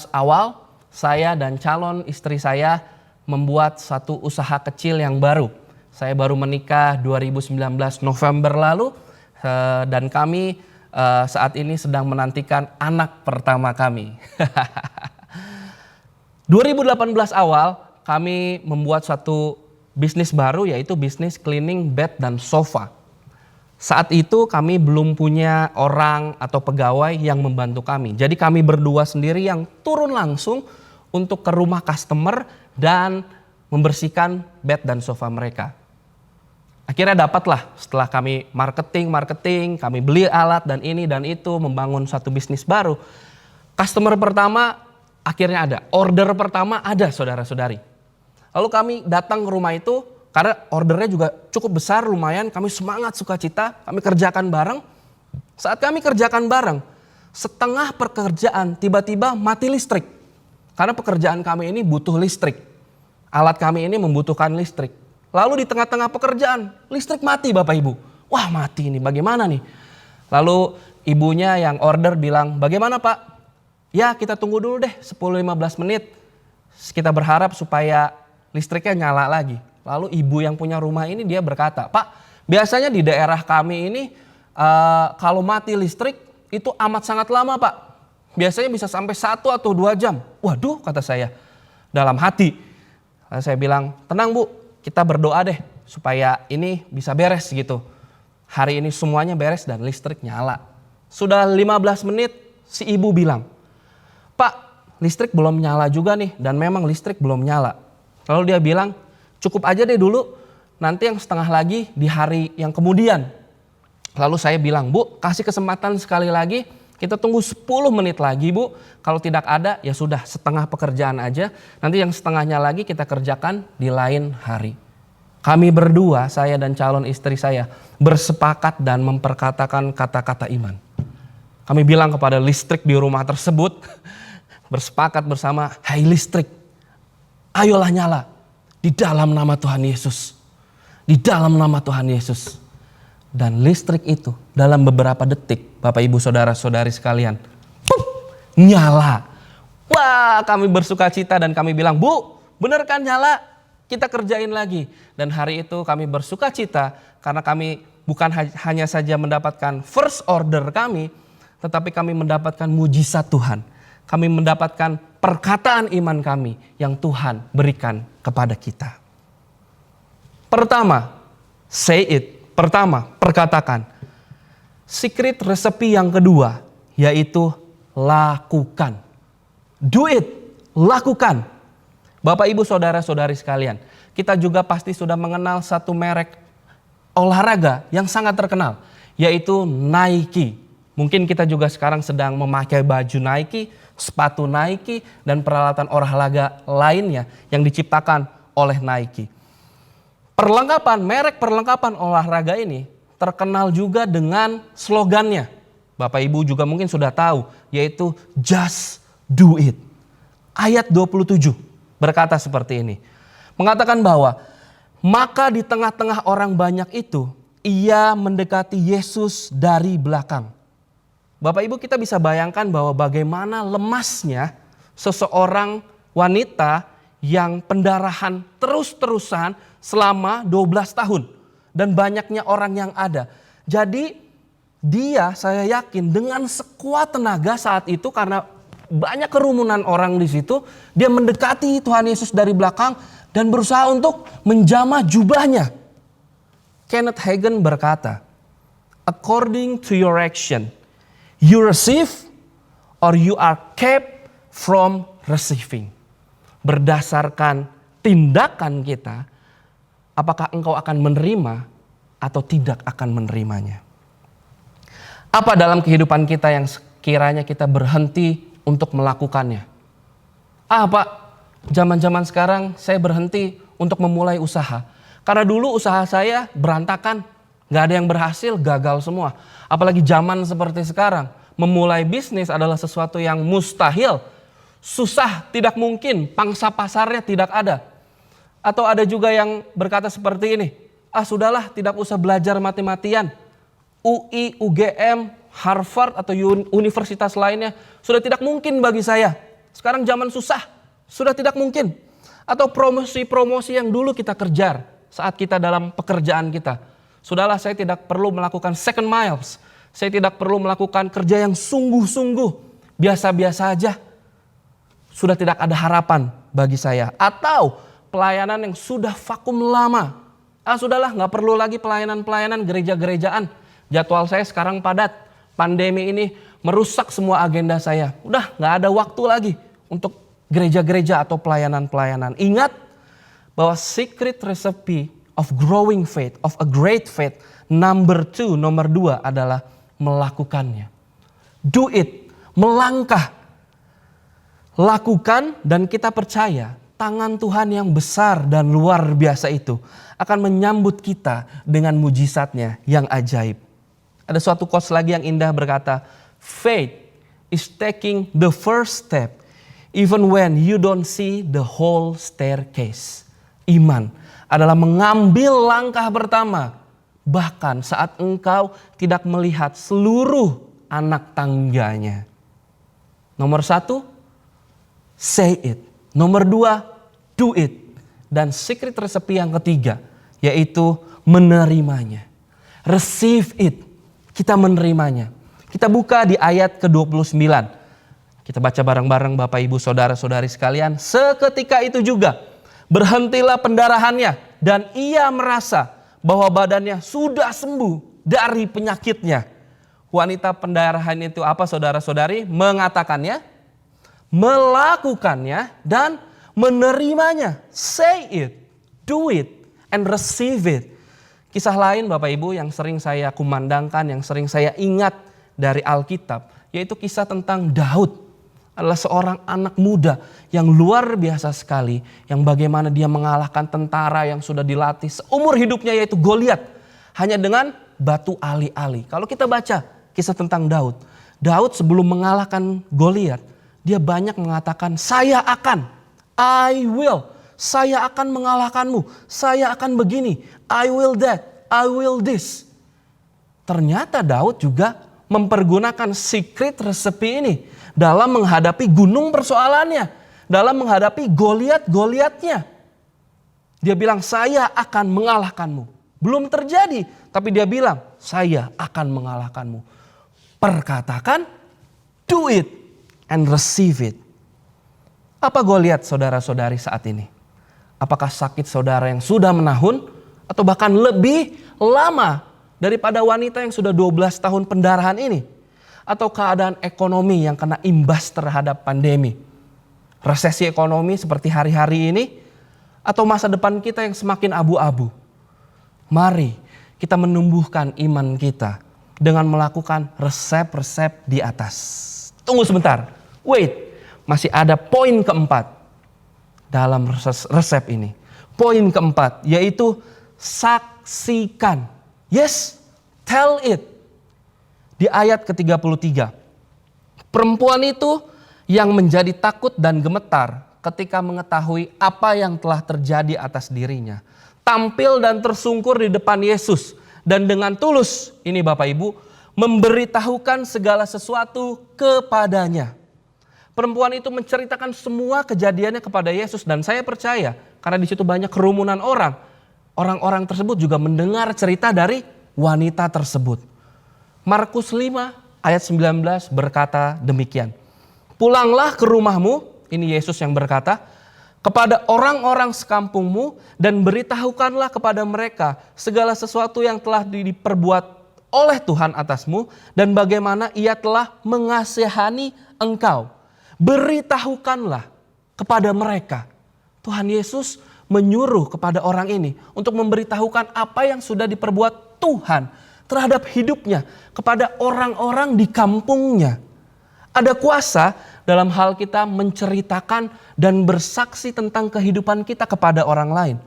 awal, saya dan calon istri saya membuat satu usaha kecil yang baru. Saya baru menikah 2019 November lalu dan kami saat ini sedang menantikan anak pertama kami. 2018 awal kami membuat satu bisnis baru yaitu bisnis cleaning bed dan sofa. Saat itu kami belum punya orang atau pegawai yang membantu kami. Jadi kami berdua sendiri yang turun langsung untuk ke rumah customer dan membersihkan bed dan sofa mereka. Akhirnya dapatlah setelah kami marketing, kami beli alat dan ini dan itu, membangun satu bisnis baru. Customer pertama akhirnya ada, order pertama ada saudara-saudari. Lalu kami datang ke rumah itu karena ordernya juga cukup besar lumayan, kami semangat sukacita, kami kerjakan bareng. Saat kami kerjakan bareng, setengah pekerjaan tiba-tiba mati listrik. Karena pekerjaan kami ini butuh listrik. Alat kami ini membutuhkan listrik. Lalu di tengah-tengah pekerjaan, listrik mati Bapak Ibu. Wah mati ini bagaimana nih? Lalu ibunya yang order bilang, bagaimana Pak? Ya kita tunggu dulu deh 10-15 menit. Kita berharap supaya listriknya nyala lagi. Lalu ibu yang punya rumah ini dia berkata, Pak biasanya di daerah kami ini kalau mati listrik itu amat sangat lama Pak. Biasanya bisa sampai 1 atau 2 jam. Waduh kata saya dalam hati. Lalu saya bilang, tenang Bu, kita berdoa deh supaya ini bisa beres gitu. Hari ini semuanya beres dan listrik nyala. Sudah 15 menit si ibu bilang, "Pak, listrik belum nyala juga nih." Dan memang listrik belum nyala. Lalu dia bilang, "Cukup aja deh dulu, nanti yang setengah lagi di hari yang kemudian." Lalu saya bilang, "Bu, kasih kesempatan sekali lagi, kita tunggu 10 menit lagi, Bu. Kalau tidak ada, ya sudah setengah pekerjaan aja. Nanti yang setengahnya lagi kita kerjakan di lain hari." Kami berdua, saya dan calon istri saya, bersepakat dan memperkatakan kata-kata iman. Kami bilang kepada listrik di rumah tersebut, bersepakat bersama, "Hai listrik, ayolah nyala di dalam nama Tuhan Yesus. Di dalam nama Tuhan Yesus." Dan listrik itu dalam beberapa detik, Bapak Ibu Saudara-saudari sekalian, nyala. Wah, kami bersuka cita dan kami bilang, "Bu, bener kan nyala? Kita kerjain lagi." Dan hari itu kami bersuka cita karena kami bukan hanya saja mendapatkan first order kami, tetapi kami mendapatkan mujizat Tuhan. Kami mendapatkan perkataan iman kami yang Tuhan berikan kepada kita. Pertama, say it. Pertama, perkatakan. Secret recipe yang kedua, yaitu lakukan. Do it, lakukan. Bapak, Ibu, Saudara-saudari sekalian, kita juga pasti sudah mengenal satu merek olahraga yang sangat terkenal, yaitu Nike. Mungkin kita juga sekarang sedang memakai baju Nike, sepatu Nike, dan peralatan olahraga lainnya yang diciptakan oleh Nike. Merek perlengkapan olahraga ini terkenal juga dengan slogannya. Bapak Ibu juga mungkin sudah tahu, yaitu just do it. Ayat 27 berkata seperti ini. Mengatakan bahwa, maka di tengah-tengah orang banyak itu, ia mendekati Yesus dari belakang. Bapak Ibu, kita bisa bayangkan bahwa bagaimana lemasnya seseorang wanita yang pendarahan terus-terusan selama 12 tahun. Dan banyaknya orang yang ada. Jadi dia, saya yakin, dengan sekuat tenaga saat itu, karena banyak kerumunan orang di situ, dia mendekati Tuhan Yesus dari belakang dan berusaha untuk menjamah jubahnya. Kenneth Hagin berkata, "According to your action, you receive or you are kept from receiving." Berdasarkan tindakan kita, apakah engkau akan menerima atau tidak akan menerimanya? Apa dalam kehidupan kita yang sekiranya kita berhenti untuk melakukannya? Pak, zaman-zaman sekarang saya berhenti untuk memulai usaha. Karena dulu usaha saya berantakan, gak ada yang berhasil, gagal semua. Apalagi zaman seperti sekarang, memulai bisnis adalah sesuatu yang mustahil. Susah, tidak mungkin, pangsa pasarnya tidak ada. Atau ada juga yang berkata seperti ini, sudahlah, tidak usah belajar mati-matian. UI, UGM, Harvard atau universitas lainnya sudah tidak mungkin bagi saya. Sekarang zaman susah, sudah tidak mungkin. Atau promosi-promosi yang dulu kita kejar saat kita dalam pekerjaan kita. Sudahlah, saya tidak perlu melakukan second miles. Saya tidak perlu melakukan kerja yang sungguh-sungguh. Biasa-biasa aja. Sudah tidak ada harapan bagi saya. Atau pelayanan yang sudah vakum lama. Sudahlah, gak perlu lagi pelayanan-pelayanan gereja-gerejaan. Jadwal saya sekarang padat. Pandemi ini merusak semua agenda saya. Udah gak ada waktu lagi untuk gereja-gereja atau pelayanan-pelayanan. Ingat bahwa secret recipe of growing faith, of a great faith, nomor 2 adalah melakukannya. Do it, melangkah. Lakukan, dan kita percaya tangan Tuhan yang besar dan luar biasa itu akan menyambut kita dengan mujizatnya yang ajaib. Ada suatu quotes lagi yang indah berkata, "Faith is taking the first step even when you don't see the whole staircase." Iman adalah mengambil langkah pertama bahkan saat engkau tidak melihat seluruh anak tangganya. Nomor 1, say it. Nomor 2, do it. Dan secret recipe yang ketiga, yaitu menerimanya. Receive it. Kita menerimanya. Kita buka di ayat ke-29. Kita baca bareng-bareng Bapak Ibu Saudara-saudari sekalian. Seketika itu juga berhentilah pendarahannya dan ia merasa bahwa badannya sudah sembuh dari penyakitnya. wanita pendarahan itu apa saudara-saudari? Mengatakannya, melakukannya, dan menerimanya. Say it, do it, and receive it. Kisah lain Bapak Ibu yang sering saya kumandangkan, yang sering saya ingat dari Alkitab, yaitu kisah tentang Daud. Adalah seorang anak muda yang luar biasa sekali, yang bagaimana dia mengalahkan tentara yang sudah dilatih seumur hidupnya, yaitu Goliat, hanya dengan batu ali-ali. Kalau kita baca kisah tentang Daud, Daud sebelum mengalahkan Goliat, dia banyak mengatakan, saya akan mengalahkanmu, saya akan begini, I will that, I will this. Ternyata Daud juga mempergunakan secret recipe ini dalam menghadapi gunung persoalannya, dalam menghadapi Goliat-Goliatnya. Dia bilang, saya akan mengalahkanmu. Belum terjadi, tapi dia bilang, saya akan mengalahkanmu. Perkatakan, do it and receive it. Apa Goliat saudara-saudari saat ini? Apakah sakit saudara yang sudah menahun atau bahkan lebih lama daripada wanita yang sudah 12 tahun pendarahan ini? Atau keadaan ekonomi yang kena imbas terhadap pandemi? Resesi ekonomi seperti hari-hari ini? Atau masa depan kita yang semakin abu-abu? Mari kita menumbuhkan iman kita dengan melakukan resep-resep di atas. Tunggu sebentar, wait, masih ada poin keempat dalam resep ini. Poin keempat yaitu saksikan. Yes, tell it. Di ayat ke-33, perempuan itu yang menjadi takut dan gemetar ketika mengetahui apa yang telah terjadi atas dirinya, tampil dan tersungkur di depan Yesus dan dengan tulus, ini Bapak Ibu, memberitahukan segala sesuatu kepadanya. Perempuan itu menceritakan semua kejadiannya kepada Yesus, dan saya percaya karena di situ banyak kerumunan orang, orang-orang tersebut juga mendengar cerita dari wanita tersebut. Markus 5 ayat 19 berkata demikian. Pulanglah ke rumahmu, ini Yesus yang berkata, kepada orang-orang sekampungmu dan beritahukanlah kepada mereka segala sesuatu yang telah diperbuat oleh Tuhan atasmu dan bagaimana ia telah mengasihani engkau. Beritahukanlah kepada mereka. Tuhan Yesus menyuruh kepada orang ini untuk memberitahukan apa yang sudah diperbuat Tuhan terhadap hidupnya kepada orang-orang di kampungnya. Ada kuasa dalam hal kita menceritakan dan bersaksi tentang kehidupan kita kepada orang lain.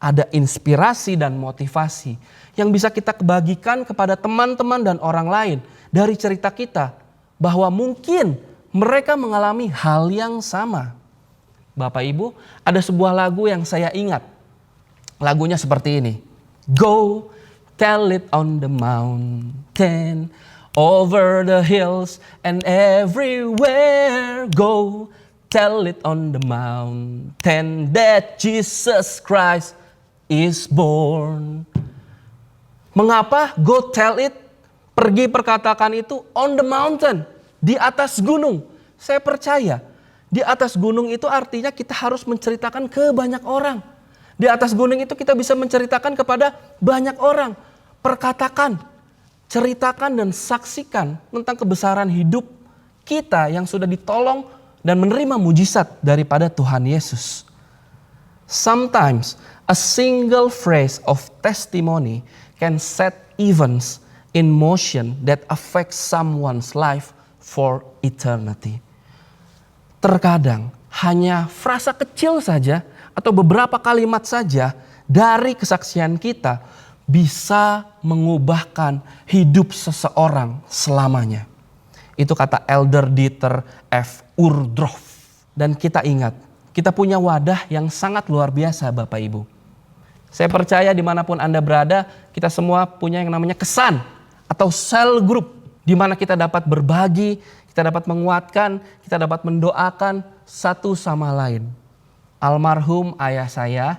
Ada inspirasi dan motivasi yang bisa kita bagikan kepada teman-teman dan orang lain dari cerita kita, bahwa mungkin mereka mengalami hal yang sama. Bapak Ibu, ada sebuah lagu yang saya ingat. Lagunya seperti ini. Go tell it on the mountain, over the hills and everywhere. Go tell it on the mountain that Jesus Christ is born. Mengapa go tell it? Pergi perkatakan itu on the mountain, di atas gunung. Saya percaya di atas gunung itu artinya kita harus menceritakan ke banyak orang. Di atas gunung itu kita bisa menceritakan kepada banyak orang. Perkatakan, ceritakan dan saksikan tentang kebesaran hidup kita yang sudah ditolong dan menerima mujizat daripada Tuhan Yesus. Sometimes a single phrase of testimony can set events in motion that affect someone's life for eternity. Terkadang hanya frasa kecil saja atau beberapa kalimat saja dari kesaksian kita bisa mengubahkan hidup seseorang selamanya. Itu kata Elder Dieter F. Uchtdorf. Dan kita ingat, kita punya wadah yang sangat luar biasa Bapak Ibu. Saya percaya dimanapun Anda berada, kita semua punya yang namanya kesan atau cell group, di mana kita dapat berbagi, kita dapat menguatkan, kita dapat mendoakan satu sama lain. Almarhum ayah saya,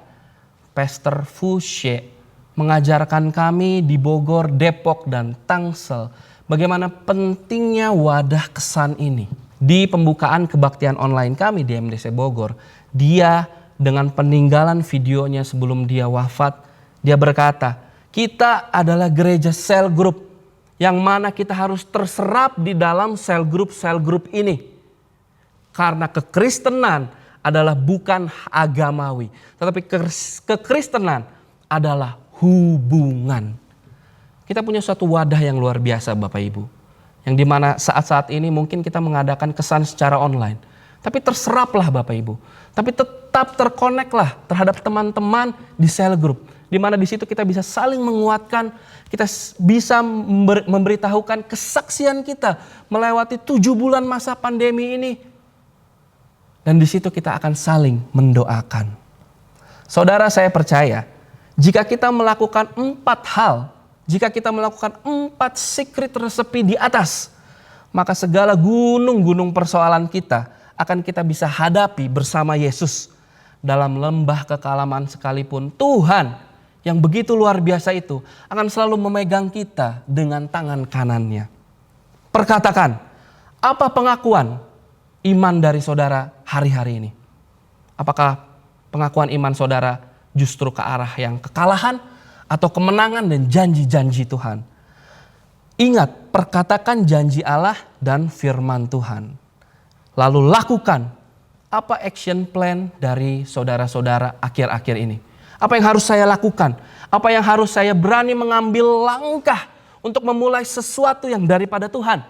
Pastor Fushe, mengajarkan kami di Bogor, Depok, dan Tangsel bagaimana pentingnya wadah kesan ini. Di pembukaan kebaktian online kami di MDC Bogor, dia dengan peninggalan videonya sebelum dia wafat, dia berkata, kita adalah gereja cell group yang mana kita harus terserap di dalam sel grup ini. Karena kekristenan adalah bukan agamawi, tetapi kekristenan adalah hubungan. Kita punya suatu wadah yang luar biasa Bapak Ibu, yang dimana saat-saat ini mungkin kita mengadakan kesan secara online. Tapi terseraplah Bapak Ibu, tapi tetap terkoneklah terhadap teman-teman di sel grup. Di mana di situ kita bisa saling menguatkan, kita bisa memberitahukan kesaksian kita melewati 7 bulan masa pandemi ini. Dan di situ kita akan saling mendoakan. Saudara, saya percaya jika kita melakukan 4 hal, jika kita melakukan 4 secret recipe di atas, maka segala gunung-gunung persoalan kita akan kita bisa hadapi bersama Yesus. Dalam lembah kekalaman sekalipun, Tuhan yang begitu luar biasa itu akan selalu memegang kita dengan tangan kanannya. Perkatakan, apa pengakuan iman dari saudara hari-hari ini? Apakah pengakuan iman saudara justru ke arah yang kekalahan atau kemenangan dan janji-janji Tuhan? Ingat, perkatakan janji Allah dan firman Tuhan. Lalu lakukan apa action plan dari saudara-saudara akhir-akhir ini. Apa yang harus saya lakukan? Apa yang harus saya berani mengambil langkah untuk memulai sesuatu yang daripada Tuhan?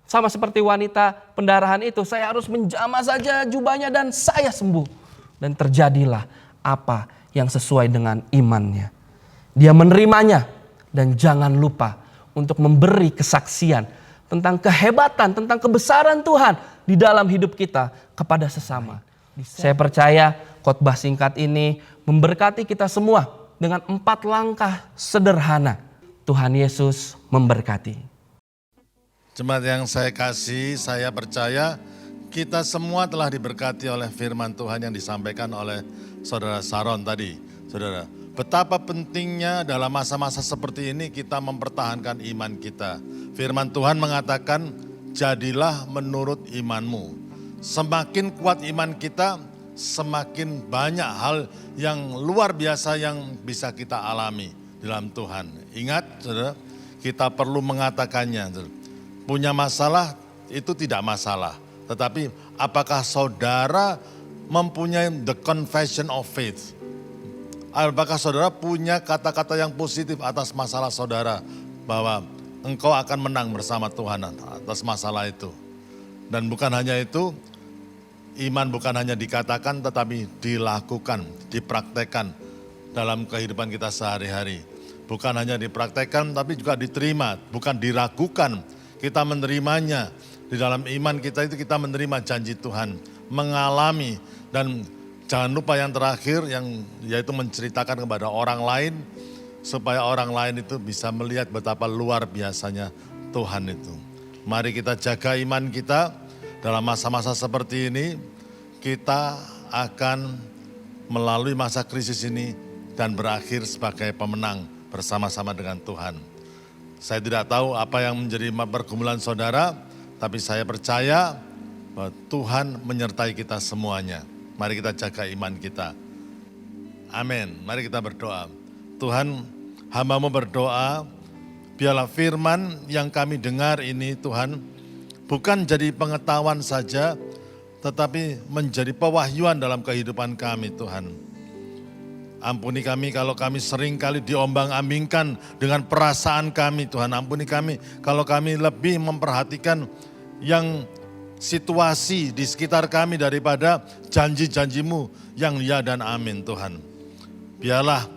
Sama seperti wanita pendarahan itu, saya harus menjamah saja jubahnya dan saya sembuh. Dan terjadilah apa yang sesuai dengan imannya. Dia menerimanya dan jangan lupa untuk memberi kesaksian tentang kehebatan, tentang kebesaran Tuhan di dalam hidup kita kepada sesama. Saya percaya khotbah singkat ini memberkati kita semua dengan 4 langkah sederhana. Tuhan Yesus memberkati. Jemaat yang saya kasih, saya percaya kita semua telah diberkati oleh firman Tuhan yang disampaikan oleh Saudara Saron tadi. Saudara, betapa pentingnya dalam masa-masa seperti ini kita mempertahankan iman kita. Firman Tuhan mengatakan, jadilah menurut imanmu. Semakin kuat iman kita, semakin banyak hal yang luar biasa yang bisa kita alami dalam Tuhan. Ingat, saudara, kita perlu mengatakannya. Saudara. Punya masalah itu tidak masalah. Tetapi apakah saudara mempunyai the confession of faith? Apakah saudara punya kata-kata yang positif atas masalah saudara? Bahwa engkau akan menang bersama Tuhan atas masalah itu. Dan bukan hanya itu, iman bukan hanya dikatakan tetapi dilakukan, dipraktekkan dalam kehidupan kita sehari-hari. Bukan hanya dipraktekkan tapi juga diterima, bukan diragukan. Kita menerimanya. Di dalam iman kita itu kita menerima janji Tuhan, mengalami, dan jangan lupa yang terakhir yaitu menceritakan kepada orang lain supaya orang lain itu bisa melihat betapa luar biasanya Tuhan itu. Mari kita jaga iman kita dalam masa-masa seperti ini. Kita akan melalui masa krisis ini dan berakhir sebagai pemenang bersama-sama dengan Tuhan. Saya tidak tahu apa yang menjadi pergumulan saudara, tapi saya percaya bahwa Tuhan menyertai kita semuanya. Mari kita jaga iman kita. Amin. Mari kita berdoa. Tuhan, hamba-Mu berdoa, biarlah firman yang kami dengar ini Tuhan, bukan jadi pengetahuan saja, tetapi menjadi pewahyuan dalam kehidupan kami Tuhan. Ampuni kami kalau kami sering kali diombang-ambingkan dengan perasaan kami Tuhan. Ampuni kami kalau kami lebih memperhatikan yang situasi di sekitar kami daripada janji-janji-Mu yang ya dan amin Tuhan. Biarlah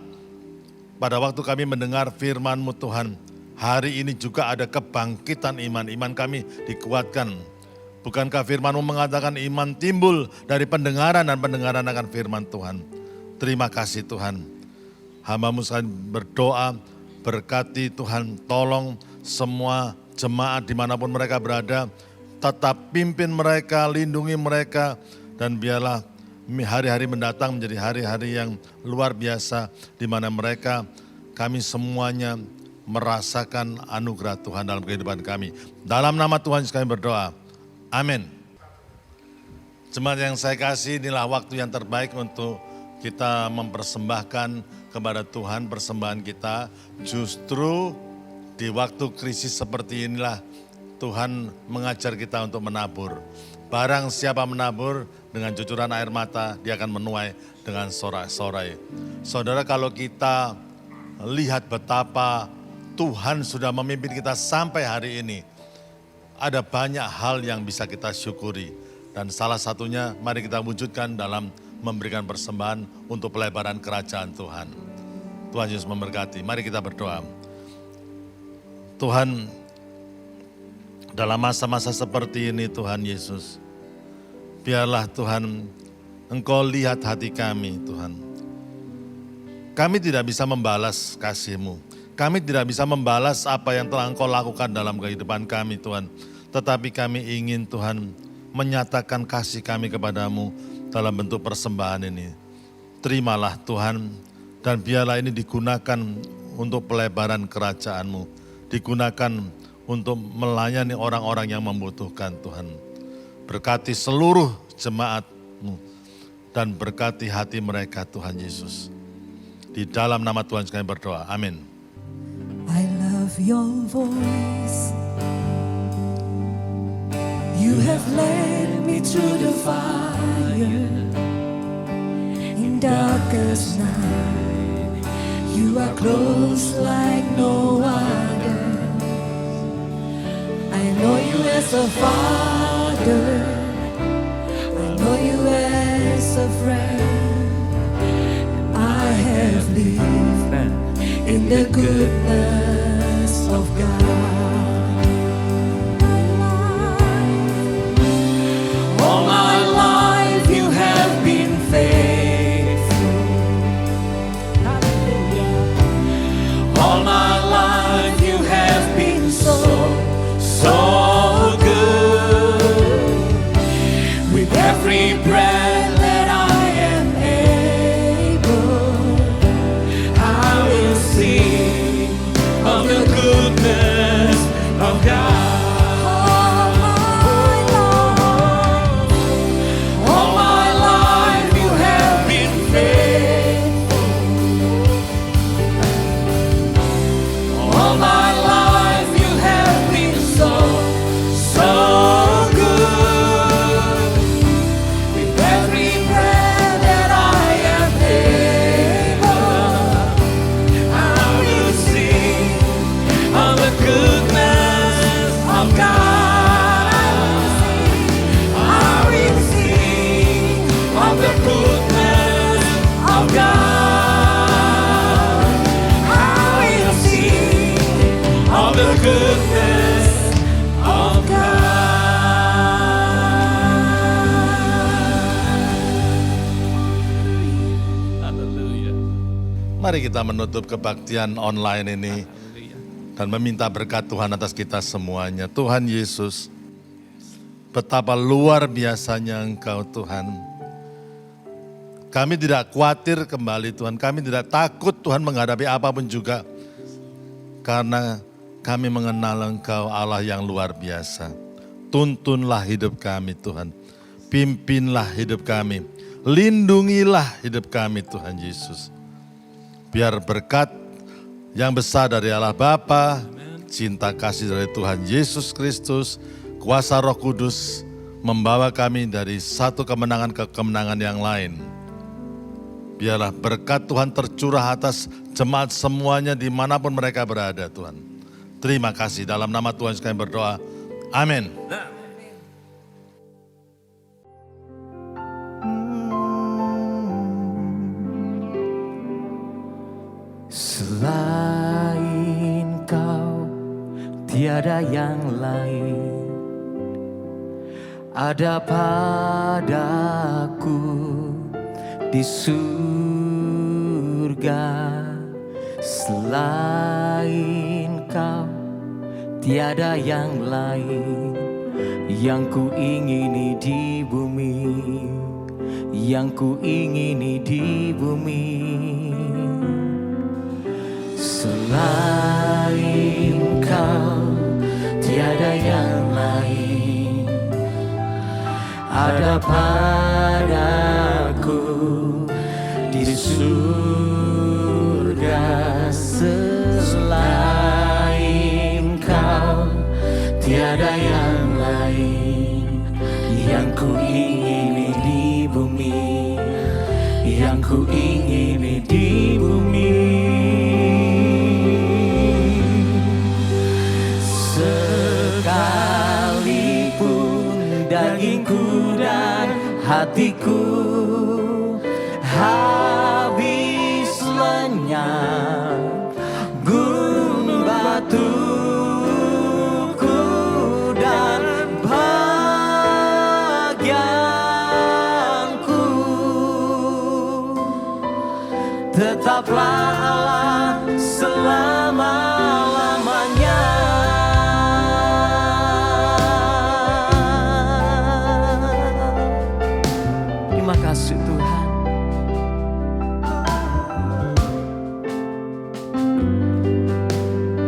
pada waktu kami mendengar firman-Mu Tuhan, hari ini juga ada kebangkitan iman. Iman kami dikuatkan. Bukankah firman-Mu mengatakan iman timbul dari pendengaran dan pendengaran akan firman Tuhan. Terima kasih Tuhan. Hamba-Mu sekalian berdoa, berkati Tuhan, tolong semua jemaat dimanapun mereka berada, tetap pimpin mereka, lindungi mereka, dan biarlah hari-hari mendatang menjadi hari-hari yang luar biasa, di mana mereka, kami semuanya merasakan anugerah Tuhan dalam kehidupan kami. Dalam nama Tuhan kami berdoa, amin. Jemaat yang saya kasih, inilah waktu yang terbaik untuk kita mempersembahkan kepada Tuhan persembahan kita. Justru Di waktu krisis seperti inilah Tuhan mengajar kita untuk menabur. Barang siapa menabur dengan cucuran air mata, dia akan menuai dengan sorak-sorai. Saudara, kalau kita lihat betapa Tuhan sudah memimpin kita sampai hari ini, ada banyak hal yang bisa kita syukuri. Dan salah satunya mari kita wujudkan dalam memberikan persembahan untuk pelebaran kerajaan Tuhan. Tuhan Yesus memberkati. Mari kita berdoa. Tuhan, dalam masa-masa seperti ini Tuhan Yesus, biarlah Tuhan Engkau lihat hati kami Tuhan. Kami tidak bisa membalas kasih-Mu. Kami tidak bisa membalas apa yang telah Engkau lakukan dalam kehidupan kami Tuhan. Tetapi kami ingin Tuhan menyatakan kasih kami kepadamu dalam bentuk persembahan ini. Terimalah Tuhan, dan biarlah ini digunakan untuk pelebaran kerajaan-Mu. Digunakan untuk melayani orang-orang yang membutuhkan Tuhan. Berkati seluruh jemaat-Mu dan berkati hati mereka Tuhan Yesus. Di dalam nama Tuhan kami berdoa. Amin. I love your voice. You have led me through the fire. In darkest night, you are close like no other. I know you as a father. I know you as a friend. I have lived in the goodness of God. All my life you have been faithful. All my life you have been so good. With every breath that I am able, I will sing of the goodness of God. All my life you have been faithful. All my life you have been so good. With every breath that I am able, I will sing of the goodness of God. I will sing of the goodness of God. I will sing of the goodness of God. Haleluya. Mari kita menutup kebaktian online ini dan meminta berkat Tuhan atas kita semuanya. Tuhan Yesus, betapa luar biasanya Engkau Tuhan. Kami tidak khawatir kembali Tuhan, kami tidak takut Tuhan menghadapi apapun juga. Karena kami mengenal Engkau Allah yang luar biasa. Tuntunlah hidup kami Tuhan, pimpinlah hidup kami, lindungilah hidup kami Tuhan Yesus. Biar berkat yang besar dari Allah Bapa, cinta kasih dari Tuhan Yesus Kristus, kuasa Roh Kudus membawa kami dari satu kemenangan ke kemenangan yang lain. Biarlah berkat Tuhan tercurah atas jemaat semuanya dimanapun mereka berada Tuhan. Terima kasih, dalam nama Tuhan kami berdoa. Amin. Selain kau tiada yang lain ada padaku di surga. Selain kau tiada yang lain yang ku ingini di bumi, yang ku ingini di bumi. Selain kau tiada yang lain ada padaku di surga. Selain ku ingini di bumi, yang ku ingini di bumi. Sekalipun dagingku dan hatiku habis lenyap, gunung batuku dan bahagianku, tetaplah Allah selama-lamanya. Terima kasih Tuhan.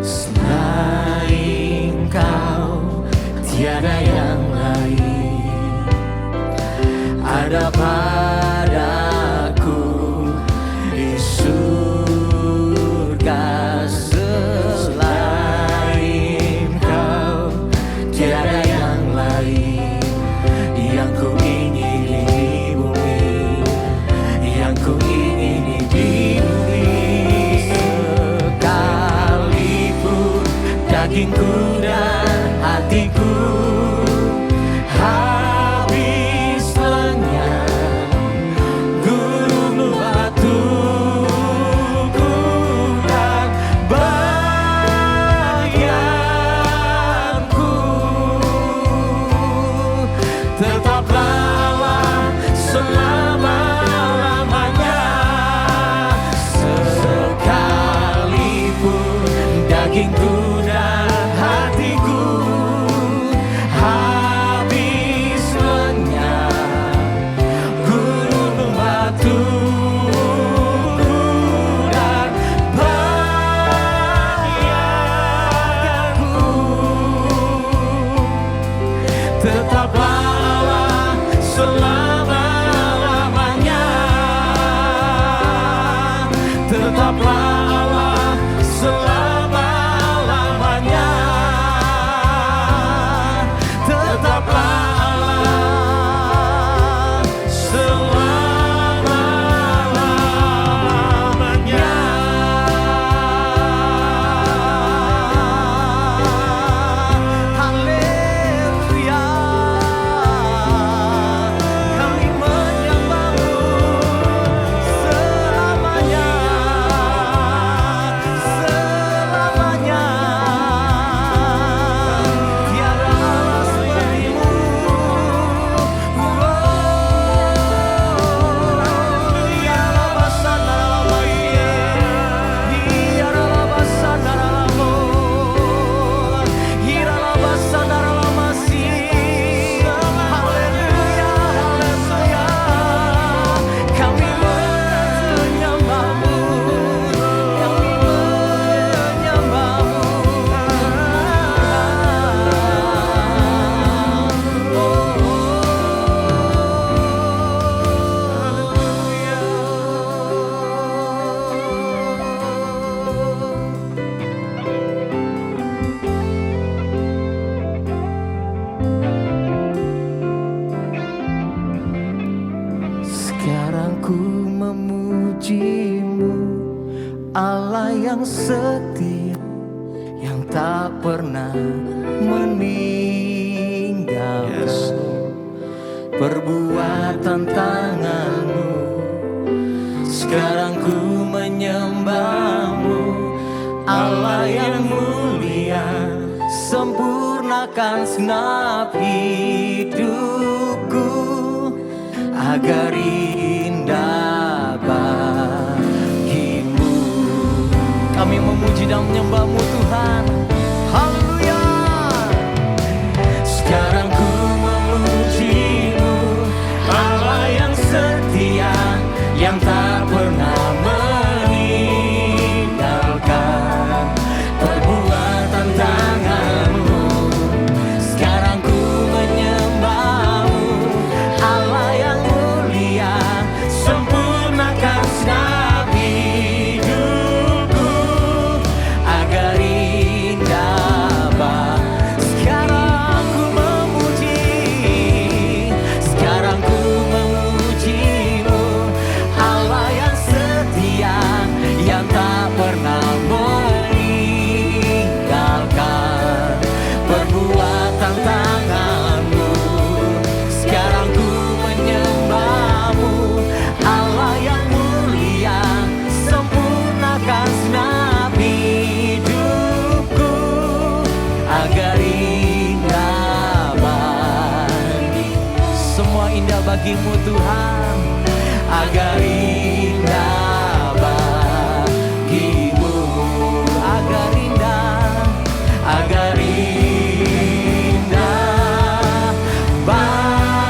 Selain Kau tiada yang lain ada padaku di surga. Selain Kau tiada yang lain, yang ku ingini di bumi, yang ku ingini di bumi. Sekalipun dagingku dan hatiku habis lenyap, gunung batuku dan bahagianku, tetaplah Allah selama-lamanya. Sekalipun dagingku dan hatiku habis lenyap, gunung batuku dan bahagianku, tetaplah Allah selama-lamanya. Tetaplah Allah selama-lamanya. Tetaplah Allah selama-lamanya. Haleluya, kami menyembah-Mu selamanya, selamanya. Tiada Allah seperti-Mu. Ya Rabbasana Rabbaya, Ya Rabbasana Rabbo, Ya Rabbasana Ramasi. Haleluya, haleluya, kami menyembah-Mu, kami menyembah-Mu. Sekarang ku memuji-Mu, Allah yang setia, yang tak pernah meninggalkan perbuatan tangan-Mu. Sekarang ku menyembah-Mu, Allah yang mulia, sempurnakan segenap hidupku agar indah bagi-Mu. Kami memuji dan menyembah-Mu Tuhan. Haleluya. Sekarang ku memuji-Mu, Allah yang setia, yang tak pernah meninggalkan perbuatan tangan-Mu. Sekarang ku menyembah-Mu, Allah yang mulia, sempurnakan segenap hidupku agar indah bagimu Tuhan, agar indah bagimu, agar indah, agar indah bagimu.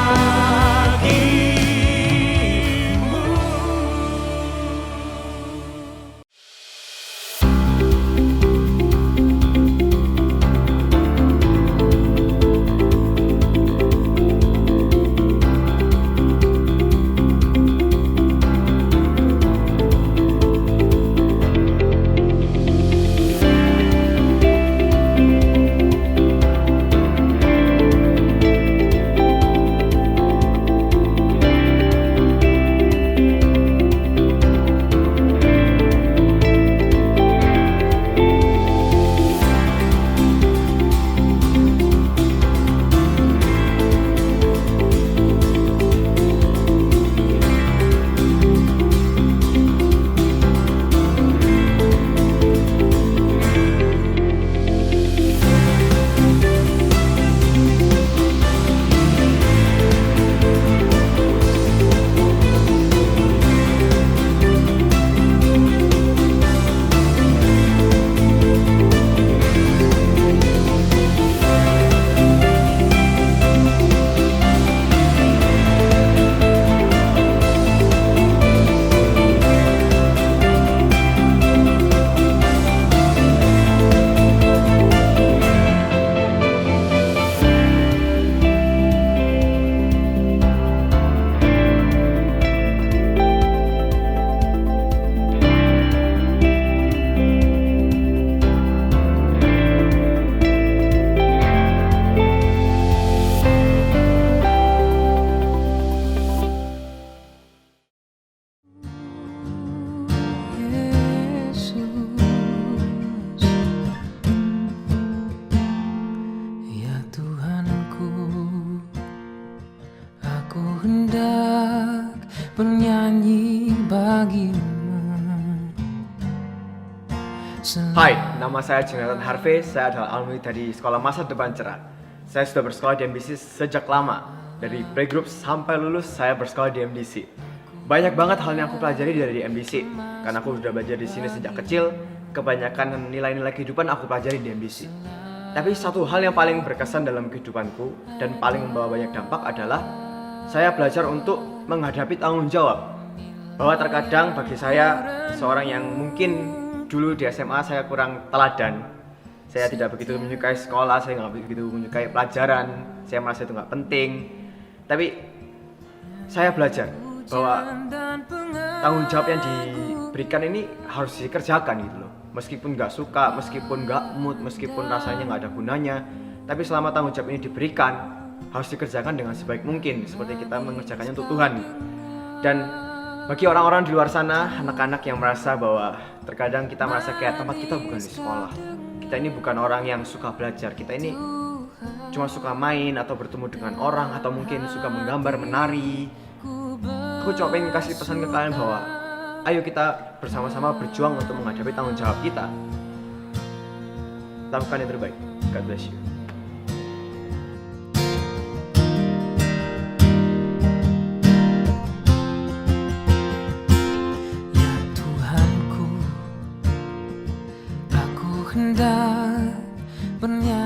Ya Tuhanku, aku hendak bernyanyi bagimu. Hai, nama saya Jonathan Harvey, saya adalah alumni dari Sekolah Masa Depan Cerah. Saya sudah bersekolah di MDC sejak lama. Dari playgroup sampai lulus, saya bersekolah di MDC. Banyak banget hal yang aku pelajari dari MDC, karena aku sudah belajar di sini sejak kecil. Kebanyakan nilai-nilai kehidupan aku pelajari di MDC. Tapi satu hal yang paling berkesan dalam kehidupanku dan paling membawa banyak dampak adalah saya belajar untuk menghadapi tanggung jawab. Bahwa terkadang bagi saya, seorang yang mungkin dulu di SMA saya kurang teladan, saya tidak begitu menyukai sekolah, saya nggak begitu menyukai pelajaran, saya merasa itu nggak penting. Tapi saya belajar bahwa tanggung jawab yang diberikan ini harus dikerjakan gitu loh. Meskipun nggak suka, meskipun nggak mood, meskipun rasanya nggak ada gunanya, tapi selama tanggung jawab ini diberikan, harus dikerjakan dengan sebaik mungkin, seperti kita mengerjakannya untuk Tuhan. Dan bagi orang-orang di luar sana, anak-anak yang merasa bahwa terkadang kita merasa kayak tempat kita bukan di sekolah, kita ini bukan orang yang suka belajar, kita ini cuma suka main atau bertemu dengan orang, atau mungkin suka menggambar, menari. Aku coba pengen kasih pesan ke kalian bahwa ayo kita bersama-sama berjuang untuk menghadapi tanggung jawab kita. Lakukan yang terbaik. God bless you. Ya Tuhanku, aku hendak bernyanyi